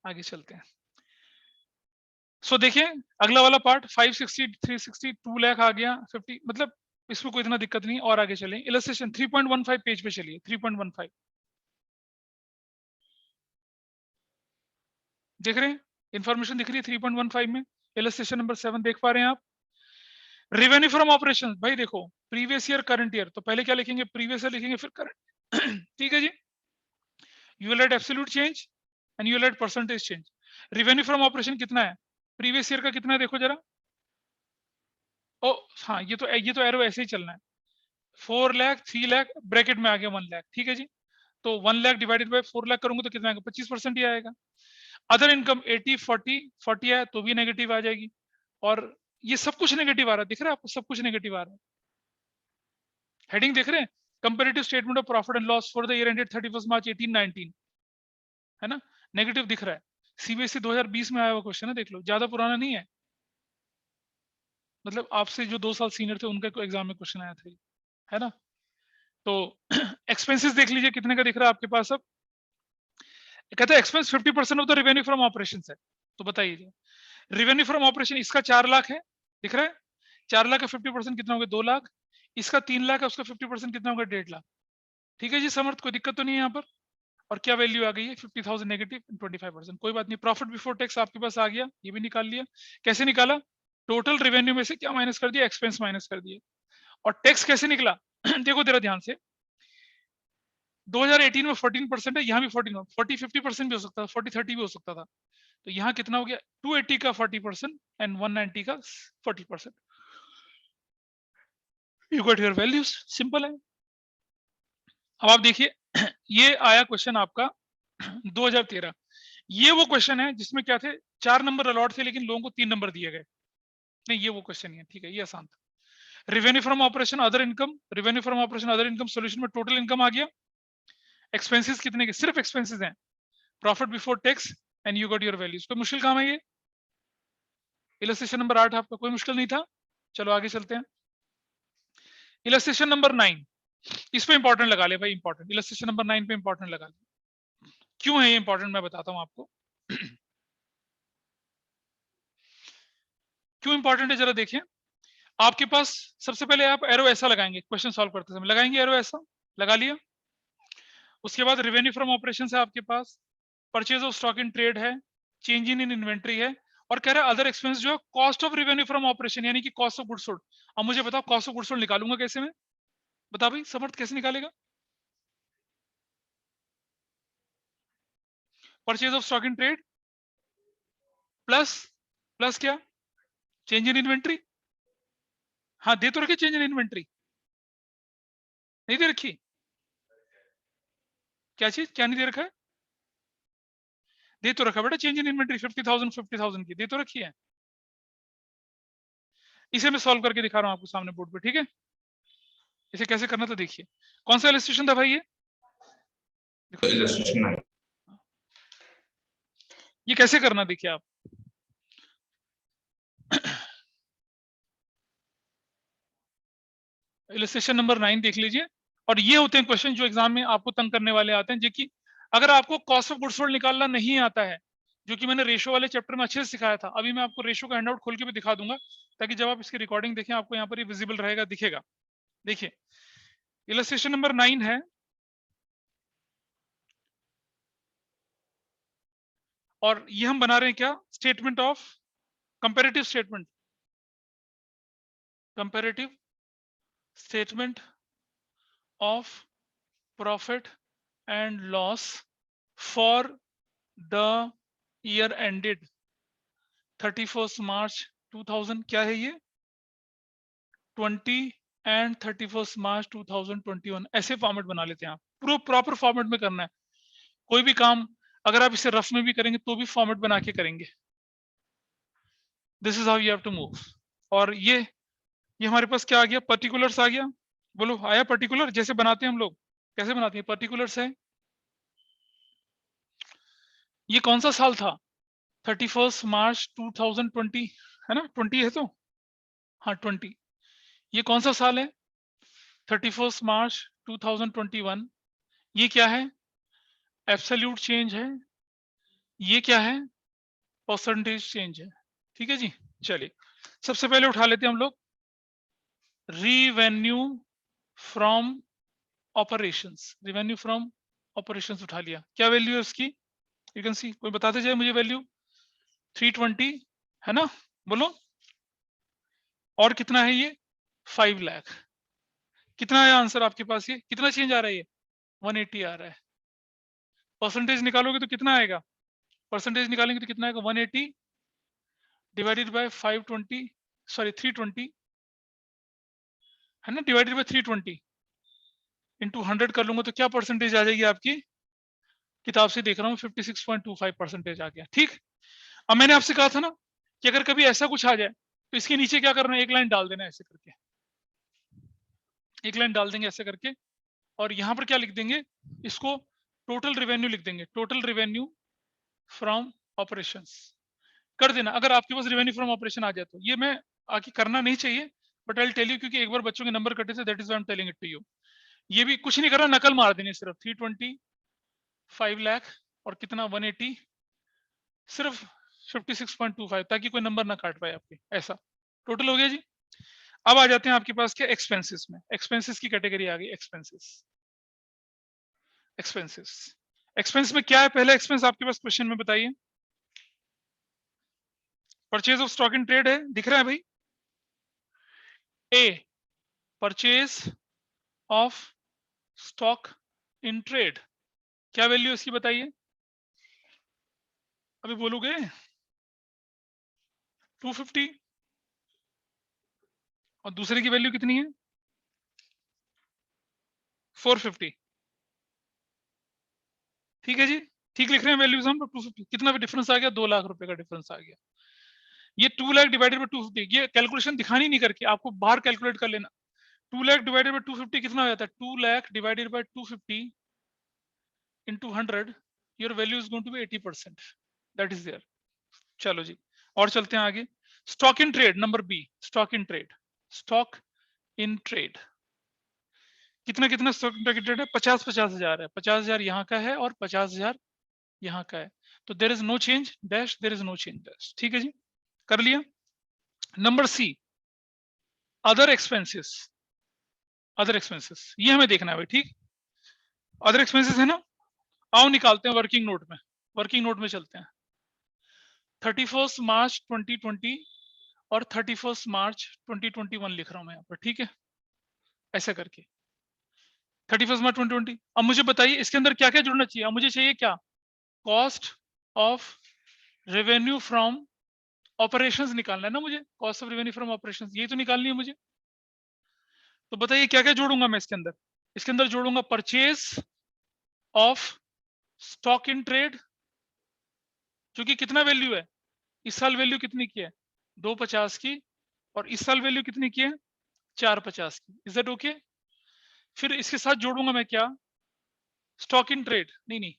आगे चलते हैं। सो देखिए अगला वाला पार्ट 560, 360, 2 लाख आ गया 50, मतलब इसमें कोई इतना दिक्कत नहीं। और आगे चलें, इलस्ट्रेशन 3.15 पेज पे चलिए, 3.15 देख रहे हैं, इंफॉर्मेशन दिख रही है 3.15 में। इलस्ट्रेशन नंबर 7 देख पा रहे हैं आप, रेवेन्यू फ्रॉम ऑपरेशन। भाई देखो प्रीवियस ईयर करंट ईयर, तो पहले क्या लिखेंगे, प्रीवियस ईयर लिखेंगे फिर करंट ठीक है जी। You will write absolute change and you will write percentage change. Revenue from operation कितना है, प्रीवियस ईयर का कितना है देखो जरा। ओ हाँ, ये तो एरो ऐसे ही चलना है। 4 लाख 3 लाख ब्रैकेट में आ गया 1 लाख, ठीक है जी। तो 1 लाख डिवाइडेड बाय 4 लाख करूंगा तो कितना आएगा, 25% ही आएगा। अदर इनकम 80, 40, 40 है तो भी नेगेटिव आ जाएगी। और ये सब कुछ नेगेटिव आ रहा है, दिख रहा है आपको, सब कुछ नेगेटिव आ रहा है। हेडिंग देख रहे हैं, comparative statement of profit and loss for the year ended 31 मार्च 18-19, है ना, नेगेटिव दिख रहा है। सीबीएसई 2020 में आया हुआ क्वेश्चन है, देख लो, ज्यादा पुराना नहीं है, मतलब आपसे जो 2 साल सीनियर थे उनका एग्जाम में क्वेश्चन आया था, है ना। तो एक्सपेंसेस देख लीजिए कितने का दिख रहा है आपके पास। अब कहते हैं expense 50% of the revenue from operation है। तो बताइए, रेवेन्यू फ्रॉम ऑपरेशन इसका 4 लाख है, दिख रहा है, 4 लाख का 50% कितना होगा 2 लाख, इसका 3 लाख है, उसका 50% कितना होगा 1.5 लाख। ठीक है जी समर्थ, कोई दिक्कत तो नहीं है यहाँ पर। और क्या वैल्यू आ गई है 50,000 नेगेटिव 25%, कोई बात नहीं। प्रॉफिट बिफोर टैक्स आपके पास आ गया, ये भी निकाल लिया। कैसे निकाला, टोटल रेवेन्यू में से क्या माइनस कर दिया, एक्सपेंस माइनस कर दिया। और टैक्स कैसे निकला देखो जरा ध्यान से, 2018 में 14% है, यहाँ भी 14, 40-50% भी हो सकता था, 40-30 भी हो सकता था। तो यहाँ कितना हो गया 280 का 40% एंड 190 का 40%। You got your values, simple है। अब आप देखिए ये आया क्वेश्चन आपका 2013। ये वो क्वेश्चन है जिसमें क्या थे, 4 नंबर अलॉट थे लेकिन लोगों को 3 नंबर दिए गए। नहीं ये वो क्वेश्चन नहीं है, ठीक है, ये आसान था। Revenue from operation other income, revenue from operation other income solution में टोटल इनकम आ गया, एक्सपेंसेस कितने के, सिर्फ एक्सपेंसेस हैं, profit before tax and you got your values. कोई मुश्किल काम है ये, इलस्ट्रेशन नंबर 8 आपका कोई मुश्किल नहीं था। चलो आगे चलते हैं, इलस्ट्रेशन नंबर 9, इस पे इंपॉर्टेंट लगा ले भाई, इंपॉर्टेंट, इलस्ट्रेशन नंबर 9 पे इंपॉर्टेंट लगा ले। क्यों है ये इंपॉर्टेंट मैं बताता हूं आपको क्यों इंपॉर्टेंट है, जरा देखिए। आपके पास सबसे पहले आप एरो ऐसा लगाएंगे, क्वेश्चन सॉल्व करते समय लगाएंगे एरो ऐसा, लगा लिया। उसके बाद रेवेन्यू फ्रॉम ऑपरेशन है आपके पास, purchase of stock in trade है, चेंज इन इन्वेंट्री है, और कह रहा है अदर एक्सपेंस जो है cost of revenue from operation यानी कि कॉस्ट ऑफ गुड्स सोल्ड। अब मुझे बताओ कॉस्ट ऑफ गुड्स सोल्ड निकालूंगा कैसे मैं, बता भाई समर्थ कैसे निकालेगा। Purchase of stock in trade plus क्या, चेंज इन इन्वेंट्री। हाँ दे तो रखी चेंज इन इन्वेंट्री, नहीं दे रखी, क्या चीज, क्या नहीं दे रखा है, दे तो रखा बेटा चेंज इन इन्वेंट्री 50,000 की दे तो रखी है। इसे मैं सॉल्व करके दिखा रहा हूं आपको सामने बोर्ड पे, ठीक है। इसे कैसे करना था देखिए, कौन सा इलस्ट्रेशन था भाई ये, illustration 9. ये कैसे करना देखिए आप। इलस्ट्रेशन नंबर 9 देख लीजिए, और ये होते हैं क्वेश्चन जो एग्जाम में आपको तंग करने वाले आते हैं, जो कि अगर आपको कॉस्ट ऑफ गुड्स सोल्ड निकालना नहीं आता है, जो कि मैंने रेशो वाले चैप्टर में अच्छे से सिखाया था, अभी मैं आपको रेशो का हैंडआउट खोल के भी दिखा दूंगा, ताकि जब आप इसकी रिकॉर्डिंग देखें आपको यहाँ पर ये विजिबल रहेगा, दिखेगा। देखिए इलस्ट्रेशन नंबर 9 है, और ये हम बना रहे हैं क्या, statement of comparative statement, comparative statement of profit and loss for the year ended 31st March 2000, क्या है ये 20 and 31st March 2021, ऐसे फॉर्मेट बना लेते हैं आप, पूरा प्रॉपर फॉर्मेट में करना है। कोई भी काम अगर आप इसे रफ में भी करेंगे तो भी फॉर्मेट बना के करेंगे। This is how you have to move. और ये हमारे पास क्या आ गया, पर्टिकुलर्स आ गया, बोलो आया पर्टिकुलर, जैसे बनाते हैं हम लोग, कैसे बनाते हैं, पर्टिकुलर्स है। ये कौन सा साल था, 31 मार्च 2020 है ना, 20 है तो, हाँ 20। ये कौन सा साल है, 31 मार्च 2021। ये क्या है, एब्सोल्यूट चेंज है, ये क्या है, परसेंटेज चेंज है, ठीक है जी। चलिए सबसे पहले उठा लेते हैं हम लोग revenue from operations, revenue from operations उठा लिया, क्या वैल्यू है उसकी, यू कैन सी, कोई बताते जाए मुझे वैल्यू, 320 है ना, बोलो, और कितना है ये 5 लाख, कितना है आंसर आपके पास, ये कितना चेंज आ रहा है, ये 180 आ रहा है। परसेंटेज निकालोगे तो कितना आएगा, परसेंटेज निकालेंगे तो कितना आएगा, 180 डिवाइडेड बाय 520, सॉरी 320 है ना, डिवाइडेड बाय 320 इंटू 100 कर लूंगा तो क्या परसेंटेज आ जाएगी आपकी, किताब से देख रहा हूँ 56.25 परसेंटेज आ गया, ठीक। अब मैंने आपसे कहा था ना कि अगर कभी ऐसा कुछ आ जाए तो इसके नीचे क्या करना है, एक लाइन डाल देना ऐसे करके, एक लाइन डाल देंगे ऐसे करके, और यहां पर क्या लिख देंगे, इसको टोटल रेवेन्यू लिख देंगे, टोटल रेवेन्यू फ्रॉम ऑपरेशंस कर देना। अगर आपके पास रेवेन्यू फ्रॉम ऑपरेशन आ जाए तो, ये मैं आगे करना नहीं चाहिए but I will tell you, क्योंकि एक बार बच्चों के नंबर कटे थे, that is why I am telling it to you. ये भी कुछ नहीं करना, नकल मार देनी सिर्फ, 320 5 लाख और कितना 180, सिर्फ 56.25, ताकि कोई नंबर ना काट पाए आपके, ऐसा टोटल हो गया जी। अब आ जाते हैं आपके पास क्या, एक्सपेंसेस में, एक्सपेंसेस की कैटेगरी आ गई, एक्सपेंसेस, एक्सपेंसेस, एक्सपेंस में क्या है, पहला एक्सपेंस आपके पास क्वेश्चन में बताइए, purchase of stock in trade है, दिख रहा है भाई, a purchase of stock in trade, क्या वैल्यू इसकी बताइए, अभी बोलोगे 250, और दूसरे की वैल्यू कितनी है 450, ठीक है जी, ठीक लिख रहे हैं वैल्यूज हम, 250, कितना भी डिफरेंस आ गया, 2 लाख रुपए का डिफरेंस आ गया। ये 2 लाख डिवाइडेड बाय 250, ये कैलकुलेशन दिखानी नहीं करके, आपको बाहर कैलकुलेट कर लेना, 2 लाख डिवाइडेड बाय 250 कितना हो जाता है, 2 lakh divided bye 250 into 100, your value is going to be 80%, that is there। चलो जी और चलते हैं आगे, stock in trade number B, stock in trade, stock in trade कितना कितना स्टॉक इन ट्रेड है, 50,000 है, 50,000 यहाँ का है और 50,000 यहाँ का है, तो there is no change dash, there is no change dash, ठीक है जी, कर लिया। Number C other expenses, other expenses ये हमें देखना है भाई, ठीक, अदर एक्सपेंसेस है ना, आओ निकालते हैं वर्किंग नोट में, वर्किंग नोट में चलते हैं, 31 मार्च 2020 और 31 मार्च 2021 लिख रहा हूं मैं यहाँ पर, ठीक है, ऐसा करके 31 मार्च 2020। अब मुझे बताइए इसके अंदर क्या क्या जुड़ना चाहिए, अब मुझे चाहिए क्या, cost of revenue from operations निकालना है ना मुझे, cost of revenue from operations, यही तो निकालनी है मुझे। तो बताइए क्या क्या जोड़ूंगा मैं इसके अंदर? इसके अंदर जोड़ूंगा purchase of stock in trade, जो कि कितना वैल्यू है, इस साल वैल्यू कितनी की है 250 की, और इस साल वैल्यू कितनी की है 450 की। Is that okay? फिर इसके साथ जोड़ूंगा मैं क्या, स्टॉक इन ट्रेड, नहीं,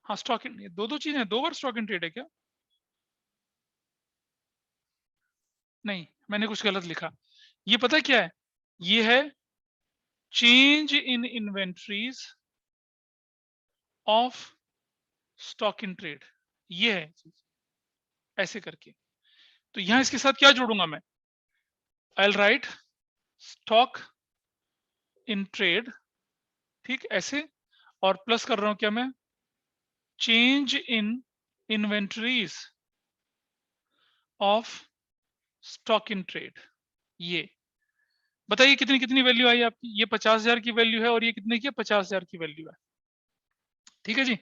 हाँ स्टॉक इन, दो चीजें, 2 बार स्टॉक इन ट्रेड है क्या? नहीं, मैंने कुछ गलत लिखा। ये पता क्या है, ये है change in inventories of stock in trade, ये है चीज, ऐसे करके। तो यहां इसके साथ क्या जोड़ूंगा मैं, I will write stock in trade, ठीक ऐसे, और प्लस कर रहा हूं क्या मैं, change in inventories of stock in trade. ये बताइए कितनी कितनी वैल्यू आई आपकी, ये 50,000 की वैल्यू है और ये कितने की है, 50,000 की वैल्यू है। ठीक है जी।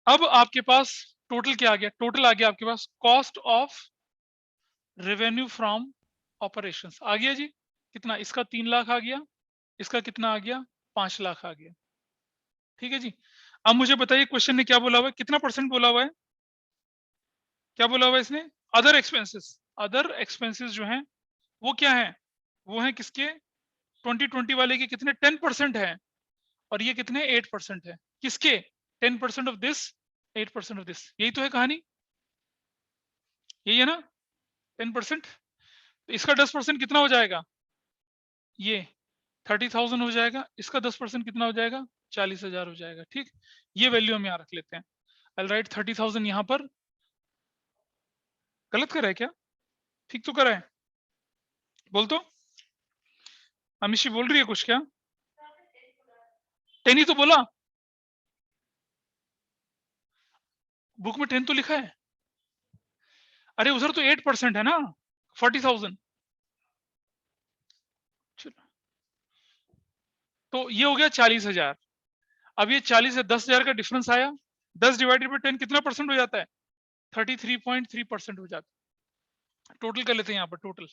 अब आपके पास टोटल क्या आ गया, टोटल आ गया आपके पास cost of revenue from operations आ गया जी, कितना, इसका 3 लाख आ गया, इसका कितना आ गया 5 लाख आ गया। ठीक है जी। अब मुझे बताइए क्वेश्चन ने क्या बोला हुआ है, कितना परसेंट बोला हुआ है, क्या बोला हुआ है इसने, अदर एक्सपेंसेस। अदर एक्सपेंसेस जो हैं वो क्या है, वो है किसके, 2020 वाले के कितने 10% है, और ये कितने 8% है, किसके 10% ऑफ दिस 8% ऑफ दिस, यही तो है कहानी, यही है ना 10%। तो इसका 10% कितना हो जाएगा, ये 30,000 हो जाएगा, इसका 10% कितना हो जाएगा 40,000 हो जाएगा। ठीक, ये वैल्यू हम यहाँ रख लेते हैं। आई राइट 30,000 यहाँ पर, गलत करा है क्या, ठीक तो करा है, बोल तो, अमिशी बोल रही है कुछ क्या, 10 ही तो बोला, बुक में 10 तो लिखा है, अरे उधर तो 8% है ना 40,000। तो ये हो गया 40,000। अब ये 40 से 10,000 का डिफरेंस आया, 10 डिवाइडेड बाई 10 कितना परसेंट हो जाता है, 33.3% हो जाता है। टोटल कर लेते हैं यहाँ पर टोटल।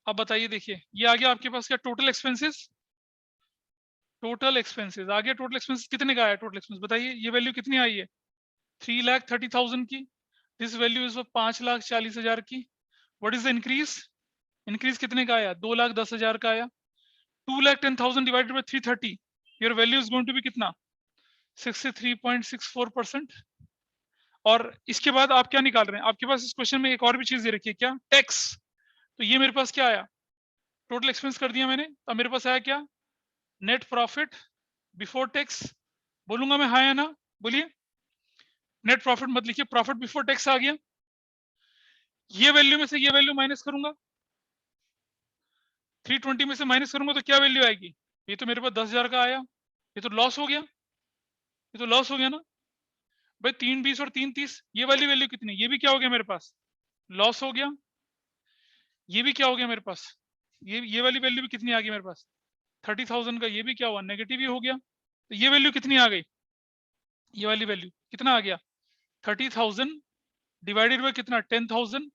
अब बताइए, देखिए ये आ गया आपके पास क्या, टोटल एक्सपेंसेस, टोटल एक्सपेंसेस आ गया। टोटल एक्सपेंसेस कितने का आया, टोटल एक्सपेंस बताइए, ये वैल्यू कितनी आई है 3,30,000 की, दिस वैल्यू इज 5,40,000 की। What is the increase, increase कितने का आया 2,10,000 का आया। 2,10,000 divided by 330, your value is going to be कितना 63.64%। और इसके बाद आप क्या निकाल रहे हैं, आपके पास इस क्वेश्चन में एक और भी चीज दे रखी है क्या, टैक्स। तो ये मेरे पास क्या आया, टोटल एक्सपेंस कर दिया मैंने, अब मेरे पास आया क्या, नेट प्रॉफिट बिफोर टैक्स, बोलूंगा मैं हाँ या ना, बोलिए। नेट प्रॉफिट मत लिखिए, प्रॉफिट बिफोर टैक्स आ गया। ये वैल्यू में से ये वैल्यू माइनस करूंगा, 320 में से माइनस करूंगा तो क्या वैल्यू आएगी, ये तो मेरे पास 10,000 का आया, ये तो लॉस हो गया, ये तो लॉस हो गया ना भाई, 320 और 330, ये वाली वैल्यू कितनी, ये भी क्या हो गया मेरे पास लॉस हो गया, ये भी क्या हो गया मेरे पास, ये वाली वैल्यू भी कितनी आ गई मेरे पास 30,000 का, ये भी क्या हुआ नेगेटिव ही हो गया। तो ये वैल्यू कितनी आ गई, ये वाली वैल्यू कितना आ गया 30,000 डिवाइडेड बाय कितना 10,000।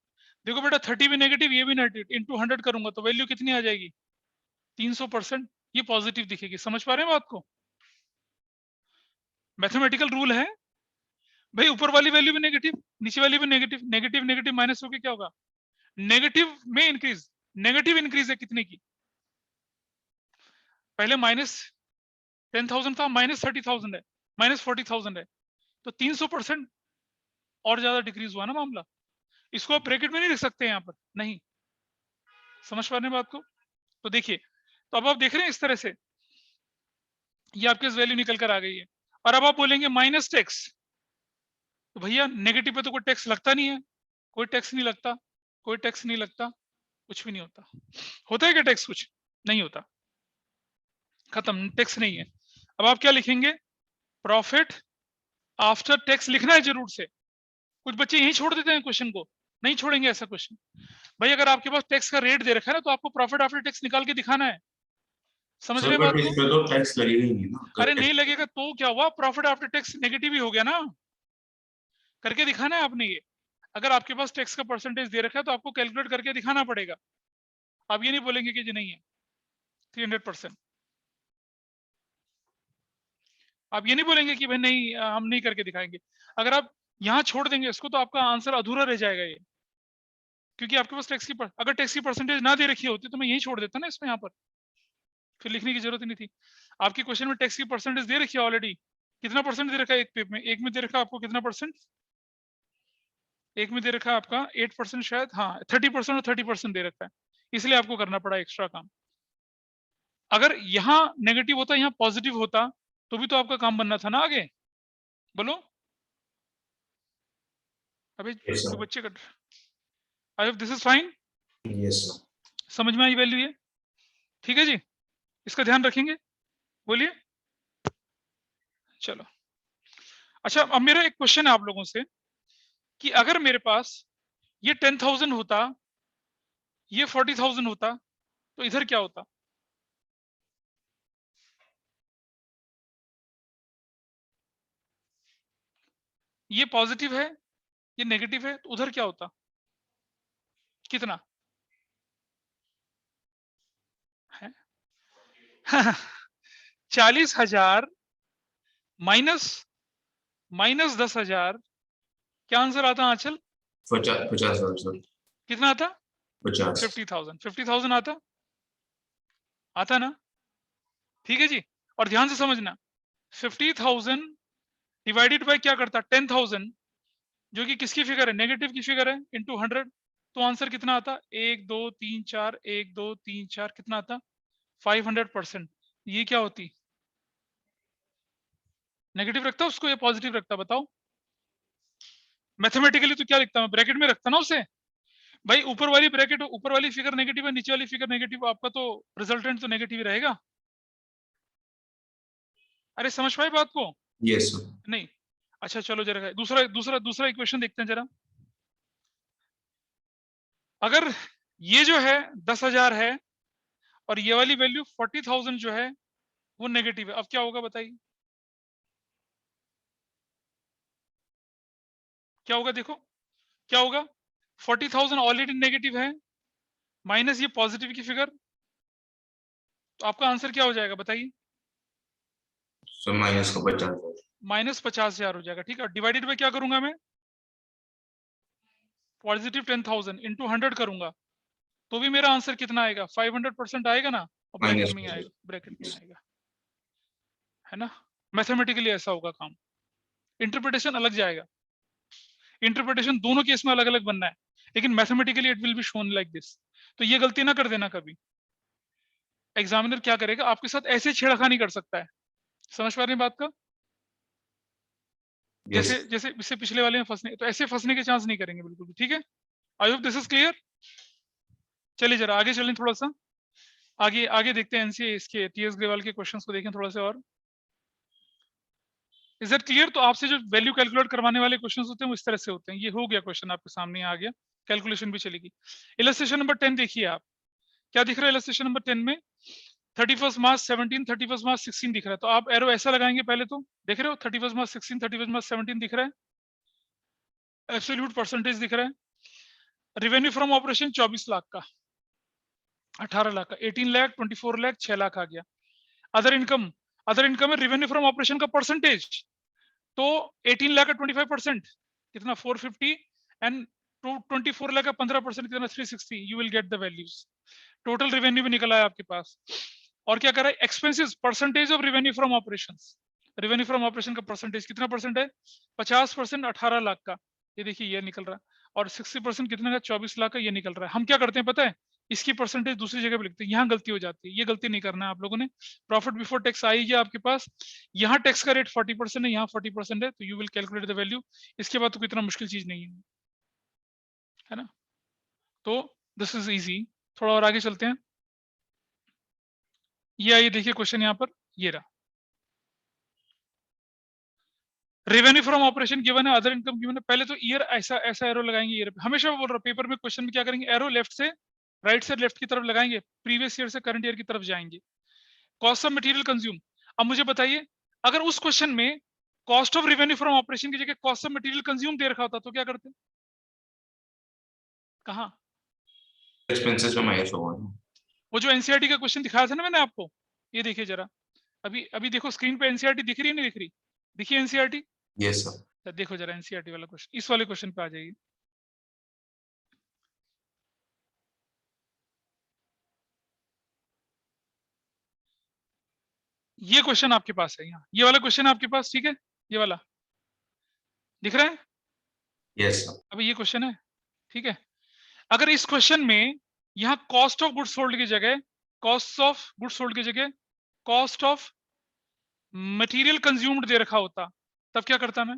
देखो बेटा 30 भी नेगेटिव, ये भी नेगेटिव, इंटू 100 करूंगा तो वैल्यू कितनी आ जाएगी 300%, ये पॉजिटिव दिखेगी। समझ पा रहे हैं बात को, मैथमेटिकल रूल है भाई, ऊपर वाली वैल्यू भी नेगेटिव, नीचे वाली भी नेगेटिव, नेगेटिव नेगेटिव माइनस होके क्या होगा, नेगेटिव में इंक्रीज, नेगेटिव इंक्रीज है कितने की, पहले -10,000 था, -30,000 है, -40,000 है, तो 300% और ज्यादा डिक्रीज हुआ ना मामला। इसको आप ब्रैकेट में नहीं लिख सकते यहाँ पर, नहीं, समझ पा रहे हैं बात को। तो देखिए, तो अब आप देख रहे हैं इस तरह से ये आपके वैल्यू निकल कर आ गई है। और अब आप बोलेंगे माइनस टैक्स, तो भैया नेगेटिव पे तो कोई टैक्स लगता नहीं है, कोई टैक्स नहीं लगता, कोई टैक्स नहीं लगता, कुछ भी नहीं होता। होता है क्या टैक्स, कुछ नहीं होता, खत्म, टैक्स नहीं है। अब आप क्या लिखेंगे, प्रॉफिट आफ्टर टैक्स लिखना है जरूर से। कुछ बच्चे यही छोड़ देते हैं क्वेश्चन को, नहीं छोड़ेंगे ऐसा क्वेश्चन। भाई अगर आपके पास टैक्स का रेट दे रखा है ना, तो आपको प्रॉफिट आफ्टर टैक्स निकाल के दिखाना है। समझ रहे हैं बात को? इस पे तो टैक्स लगेगा ही नहीं ना, अरे नहीं लगेगा तो क्या हुआ, प्रॉफिट आफ्टर टैक्स नेगेटिव ही हो गया ना, करके दिखाना है आपने ये। अगर आपके पास टैक्स का परसेंटेज दे रखा है तो आपको कैलकुलेट करके दिखाना पड़ेगा। आप ये नहीं बोलेंगे कि जी नहीं है 300%। आप ये नहीं बोलेंगे कि भाई नहीं हम नहीं करके दिखाएंगे। अगर आप यहाँ छोड़ देंगे इसको तो आपका आंसर अधूरा रह जाएगा ये, क्योंकि आपके पास टैक्स की अगर टैक्स की परसेंटेज ना दे रखी होती तो मैं यही छोड़ देता ना इसमें, यहाँ पर फिर लिखने की जरूरत ही नहीं थी। आपके क्वेश्चन में टैक्स की परसेंटेज दे रखी है ऑलरेडी। कितना परसेंट दे रखा है एक में दे रखा है आपको कितना परसेंट? एक में दे रखा है आपका 8% शायद, हाँ 30% और 30% दे रखा है, इसलिए आपको करना पड़ा एक्स्ट्रा काम। अगर यहाँ नेगेटिव होता, यहाँ पॉजिटिव होता तो भी तो आपका काम बनना था ना आगे। बोलो अबे Yes, sir. जो बच्चे कर, आई hope this is fine. Yes, sir. समझ में आई वैल्यू ये? ठीक है जी, इसका ध्यान रखेंगे। बोलिए। चलो अच्छा, अब मेरा एक क्वेश्चन है आप लोगों से कि अगर मेरे पास ये 10,000 होता, ये 40,000 होता, तो इधर क्या होता? ये पॉजिटिव है, ये नेगेटिव है, तो उधर क्या होता? कितना है? 40,000 माइनस 10,000, क्या आंसर आता आंचल? 50,000 सर। कितना आता? 50। 50,000 आता ना? ठीक है जी, और ध्यान से समझना 50,000 डिवाइडेड बाय क्या करता? 10,000, जो कि किसकी फिगर है? नेगेटिव की फिगर है, इनटू 100, तो आंसर कितना आता? 1 2 3 4, 1 2 3 4, कितना आता? 500%। ये क्या होती? नेगेटिव रखता उसको या पॉजिटिव रखता? बताओ। मैथमेटिकली तो क्या लिखता? मैं ब्रैकेट में रखता ना उसे। भाई ऊपर वाली ब्रैकेट, ऊपर वाली फिगर नेगेटिव है, नीचे वाली फिगर नेगेटिव, आपका तो रिजल्टेंट तो नेगेटिव ही रहेगा। अरे समझ पाए बात को? Yes, sir. नहीं। अच्छा चलो जरा दूसरा दूसरा दूसरा इक्वेशन देखते हैं जरा। अगर ये जो है 10,000 है और ये वाली वैल्यू 40,000 जो है वो नेगेटिव है, अब क्या होगा बताइए? क्या होगा? देखो क्या होगा। 40,000 ऑलरेडी नेगेटिव है, माइनस ये पॉजिटिव की फिगर, तो आपका आंसर क्या हो जाएगा बताइए? सर माइनस का 50,000। माइनस 50,000 हो जाएगा। ठीक है, डिवाइडेड बाय क्या करूंगा मैं? पॉजिटिव 10,000 इंटू 100 करूंगा, तो भी मेरा आंसर कितना आएगा? 500% आएगा ना, और ब्रैकेट माइनस में ही आएगा, ब्रैकेट में आएगा, है ना? मैथमेटिकली ऐसा होगा काम, इंटरप्रिटेशन अलग जाएगा। इंटरप्रिटेशन दोनों केस में अलग अलग बनना है, लेकिन mathematically it will be shown like this. तो ये गलती ना कर देना कभी। एग्जामिनर क्या करेगा, आपके साथ ऐसे छेड़खानी कर सकता है। समझ पा रहे हैं बात का? Yes. जैसे जैसे इससे पिछले वाले में फंसने, तो ऐसे फंसने के चांस नहीं करेंगे बिल्कुल भी। ठीक है, I hope this is clear. चलिए जरा आगे चलें, थोड़ा सा आगे आगे देखते हैं। एनसीए इसके टीएस ग्रेवाल के क्वेश्चंस को देखें थोड़ा सा और। Is that clear? तो आपसे जो वैल्यू कैलकुलेट करवाने वाले क्वेश्चंस होते हैं वो इस तरह से होते हैं। ये हो गया क्वेश्चन आपके सामने आ गया, कैलकुलेशन भी चलेगी। इलस्ट्रेशन नंबर 10 देखिए आप, क्या दिख रहा है इलस्ट्रेशन नंबर 10 में? 31 मार्च 17, 31 मार्च 16 दिख रहा है, तो आप एरो ऐसा लगाएंगे पहले, तो देख रहे हो 31 मार्च 16, 31 मार्च 17 दिख रहा है, एब्सोल्यूट परसेंटेज दिख रहा है। रेवेन्यू फ्रॉम ऑपरेशन 24 लाख का, 18 लाख का, 18 लाख, 24 लाख, 6 लाख आ गया। अदर इनकम, अदर इनकम है रेवेन्यू फ्रॉम ऑपरेशन का परसेंटेज, तो 18 लाख का 25% कितना? 450, एंड 24 लाख का 15% कितना? 360। You will get the values. Total revenue भी निकला है आपके पास। और क्या कर रहा है? Expenses, percentage of revenue from operations. Revenue from operation का परसेंटेज कितना परसेंट है? 50%, 18 लाख का, ये देखिए ये निकल रहा है। और 60% कितने का? 24 लाख का, ये निकल रहा है। हम क्या करते हैं पता है? इसकी परसेंटेज दूसरी जगह पे लिखते हैं, यहाँ गलती हो जाती है, ये गलती नहीं करना है आप लोगों ने। प्रॉफिट बिफोर टैक्स आई है आपके पास, यहाँ टैक्स का रेट 40% है, यहाँ 40% है, तो you will calculate the value. इसके बाद तो कितना मुश्किल चीज नहीं है ना? तो दिस इज इजी। थोड़ा और आगे चलते हैं। ये आइए देखिए क्वेश्चन यहाँ पर, ये रहा। रेवेन्यू फ्रॉम ऑपरेशन गिवन है, अदर इनकम गिवन है। पहले तो ईयर ऐसा ऐसा एरो लगाएंगे, ईयर हमेशा बोल रहा हूं, पेपर में क्वेश्चन में क्या करेंगे? एरो लेफ्ट से राइट से लेफ्ट की तरफ लगाएंगे, प्रीवियस ईयर से करंट ईयर की तरफ जाएंगे। Cost of material consume. अब मुझे बताइए, अगर उस क्वेश्चन में cost of revenue from operation की जगह कॉस्ट ऑफ मटेरियल कंज्यूम दे रखा होता तो क्या करते? कहाँ? एक्सपेंसेस में माइनस होगा। वो जो एनसीईआरटी का क्वेश्चन दिखाया था ना मैंने आपको, ये देखिए जरा, अभी अभी देखो स्क्रीन पे एनसीईआरटी दिख रही है, नहीं दिख रही? दिखिए एनसीईआरटी, यस सर। देखो जरा एनसीईआरटी वाला क्वेश्चन, इस वाले क्वेश्चन पे आ जाइए। ये क्वेश्चन आपके पास है यहाँ, ये वाला क्वेश्चन आपके पास, ठीक है, ये वाला दिख रहा है? Yes sir. अभी ये क्वेश्चन है, ठीक है। अगर इस क्वेश्चन में यहाँ कॉस्ट ऑफ गुड्स सोल्ड की जगह, कॉस्ट ऑफ गुड्स सोल्ड की जगह कॉस्ट ऑफ मटेरियल कंज्यूम्ड दे रखा होता, तब क्या करता मैं?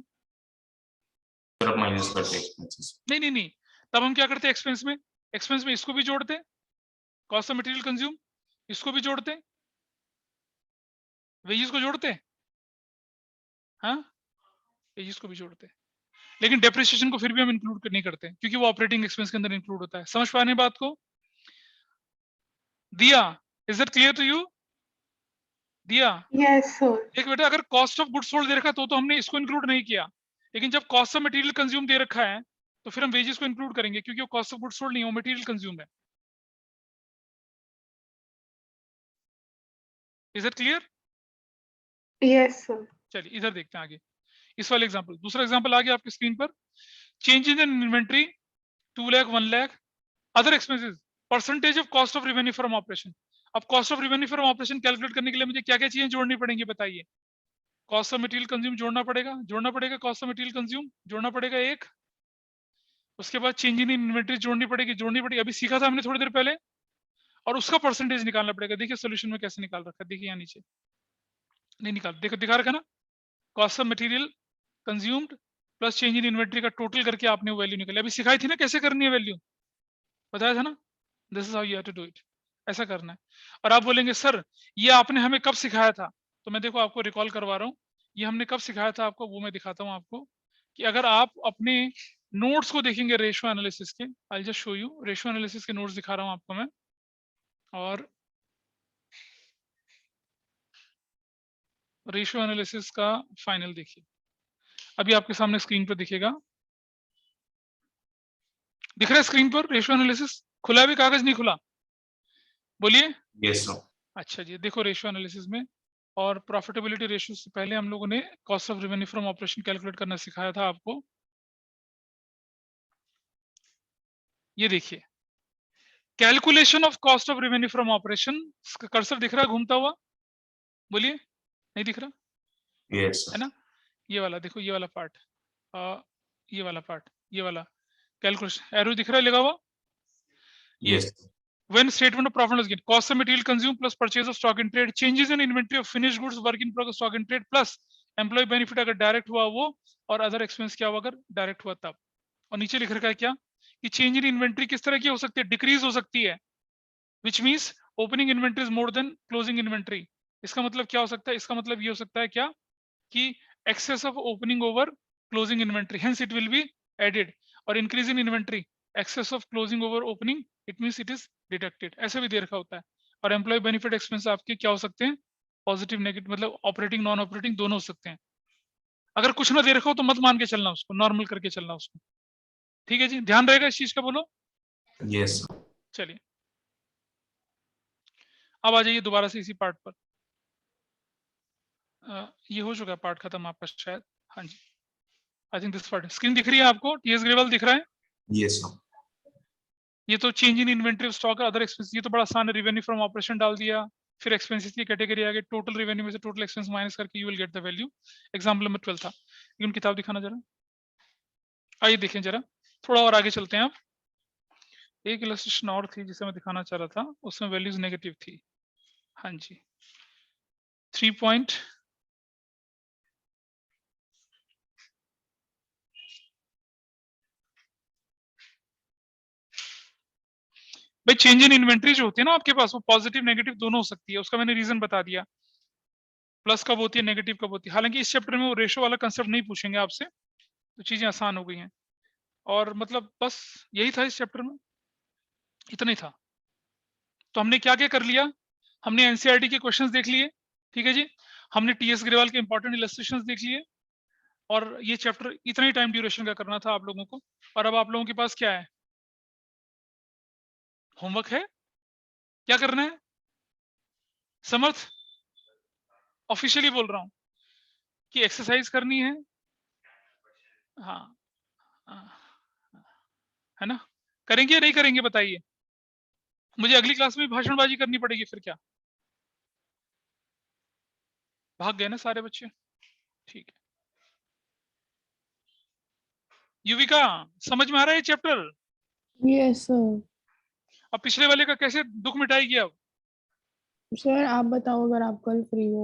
सर माइनस करते एक्सपेंसेस। नहीं नहीं नहीं, तब हम क्या करते एक्सपेंस में? एक्सपेंस में इसको भी जोड़ते, कॉस्ट ऑफ मटेरियल कंज्यूम, इसको भी जोड़ते, वेजेस को जोड़ते, हाँ वेजेस को भी जोड़ते, लेकिन डेप्रिसिएशन को फिर भी हम इंक्लूड नहीं करते क्योंकि वो ऑपरेटिंग एक्सपेंस के अंदर इंक्लूड होता है। समझ पा रहे हैं बात को? Diya, is that clear to you? Diya, Yes, sir. देख बेटा, अगर कॉस्ट ऑफ गुड्स सोल्ड दे रखा तो हमने इसको इंक्लूड नहीं किया, लेकिन जब कॉस्ट ऑफ मटेरियल कंज्यूम दे रखा है तो फिर हम वेजेस को इंक्लूड करेंगे क्योंकि वो कॉस्ट ऑफ गुड्स सोल्ड नहीं है, वो मटेरियल कंज्यूम है। Is that clear? Yes, sir. चलिए इधर देखते हैं आगे, इस वाले एग्जांपल, दूसरा एग्जांपल आ गया आपकी स्क्रीन पर। Change in inventory 2 lakh 1 lakh, other expenses, percentage of cost of revenue from operation. अब cost of revenue from operation calculate करने के लिए मुझे क्या क्या चीजें जोड़नी पड़ेंगी बताइए? कॉस्ट ऑफ मटेरियल कंज्यूम जोड़ना पड़ेगा, कॉस्ट ऑफ मटेरियल कंज्यूम जोड़ना पड़ेगा एक, उसके बाद चेंज इन इन्वेंटरी जोड़नी पड़ेगी, अभी सीखा था हमने थोड़ी देर पहले, और उसका परसेंटेज निकालना पड़ेगा। देखिए सोल्यूशन में कैसे निकाल रखा है, देखिए यहाँ नीचे नहीं निकाल, देखो दिखा रखा ना, cost of material consumed plus change in inventory का टोटल करके आपने वो वैल्यू निकाली। अभी सिखाई थी ना कैसे करनी है वैल्यू, बताया था ना, this is how you have to do it, ऐसा करना है। और आप बोलेंगे सर ये आपने हमें कब सिखाया था, तो मैं देखो आपको रिकॉल करवा रहा हूँ, ये हमने कब सिखाया था आपको, वो मैं दिखाता हूँ आपको कि अगर आप अपने नोट्स को देखेंगे रेशियो एनालिसिस के, I just show you, ratio analysis के नोट्स दिखा रहा हूँ आपको मैं, और रेशियो एनालिसिस का फाइनल देखिए, अभी आपके सामने स्क्रीन पर दिखेगा, दिख रहा है स्क्रीन पर रेशियो एनालिसिस? खुला है भी, कागज नहीं खुला? बोलिए। Yes sir. अच्छा जी, देखो रेशियो एनालिसिस में, और प्रॉफिटेबिलिटी रेशियो से पहले हम लोगों ने cost of revenue from operation calculate करना सिखाया था आपको। ये देखिए, calculation of cost of revenue from operation, cursor दिख रहा है घूमता हुआ? बोलिए, नहीं दिख रहा यस है ना? ये वाला देखो, ये वाला पार्ट, ये वाला पार्ट, ये वाला कैलकुलेशन, एरो दिख रहा है लगा हुआ? Yes. When statement of profit and loss gain, cost of material consumed plus purchase of stock in trade, changes in inventory of finished goods, work in progress, stock in trade plus employee benefit अगर direct हुआ वो, और other expense क्या हुआ अगर direct हुआ तब। और नीचे लिख रखा है क्या कि चेंज इन इन्वेंट्री किस तरह की हो सकती है, डिक्रीज हो सकती है, which means opening inventory is more than closing inventory. इसका मतलब क्या हो सकता है, इसका मतलब ये हो सकता है क्या कि excess of opening over closing inventory, hence it will be added, और increase in inventory excess of closing over opening, it means it is deducted, ऐसे भी दे रखा होता है। और एम्प्लॉय बेनिफिट एक्सपेंस आपके क्या हो सकते हैं, पॉजिटिव नेगेटिव, मतलब ऑपरेटिंग नॉन ऑपरेटिंग दोनों हो सकते हैं। अगर कुछ ना दे रखा हो तो मत मान के चलना उसको, नॉर्मल करके चलना उसको, ठीक है जी, ध्यान रहेगा इस चीज का, बोलो। यस। चलिए अब आ जाइए दोबारा से इसी पार्ट पर, ये हो चुका है पार्ट खत्म आपका शायद, हाँ जी, I think this part. Screen दिख रही है आपको, टीएस ग्रेवल दिख रहा है? Yes sir. ये तो change in inventory of stock, other expense, ये तो बड़ा आसान है, रेवेन्यू फ्रॉम ऑपरेशन डाल दिया, फिर एक्सपेंसेस की कैटेगरी आ गई, टोटल रेवेन्यू में से टोटल एक्सपेंस माइनस करके you will get the value. Example number 12 था, लेकिन किताब दिखाना जरा, आइए देखें जरा, थोड़ा और आगे चलते हैं आप। एक इलस्ट्रेशन और थी जिसे मैं दिखाना चाह रहा था, उसमें वैल्यूज नेगेटिव थी, हाँ जी, 3 पॉइंट, भाई चेंज इन इन्वेंट्री जो होती है ना आपके पास, वो पॉजिटिव नेगेटिव दोनों हो सकती है, उसका मैंने रीजन बता दिया, प्लस कब होती है नेगेटिव कब होती है। हालांकि इस चैप्टर में वो रेशो वाला कंसेप्ट नहीं पूछेंगे आपसे, तो चीजें आसान हो गई हैं, और मतलब बस यही था इस चैप्टर में, इतना ही था। तो हमने क्या क्या कर लिया, हमने एनसीईआरटी के क्वेश्चंस देख लिए, ठीक है जी, हमने टीएस ग्रेवाल के इंपॉर्टेंट इलस्ट्रेशंस देख लिए, और ये चैप्टर इतना ही टाइम ड्यूरेशन का करना था आप लोगों को। और अब आप लोगों के पास क्या है, होमवर्क है, क्या करना है? समर्थ, ऑफिशियली बोल रहा हूं कि एक्सरसाइज करनी है। हाँ, है ना? करेंगे या नहीं करेंगे बताइए? मुझे अगली क्लास में भाषणबाजी करनी पड़ेगी फिर क्या? भाग गए ना सारे बच्चे? ठीक है। युविका, समझ में आ रहा है ये चैप्टर? Yes, sir. अब पिछले वाले का कैसे दुख मिटाएगी अब? सर आप बताओ अगर आप कल फ्री हो।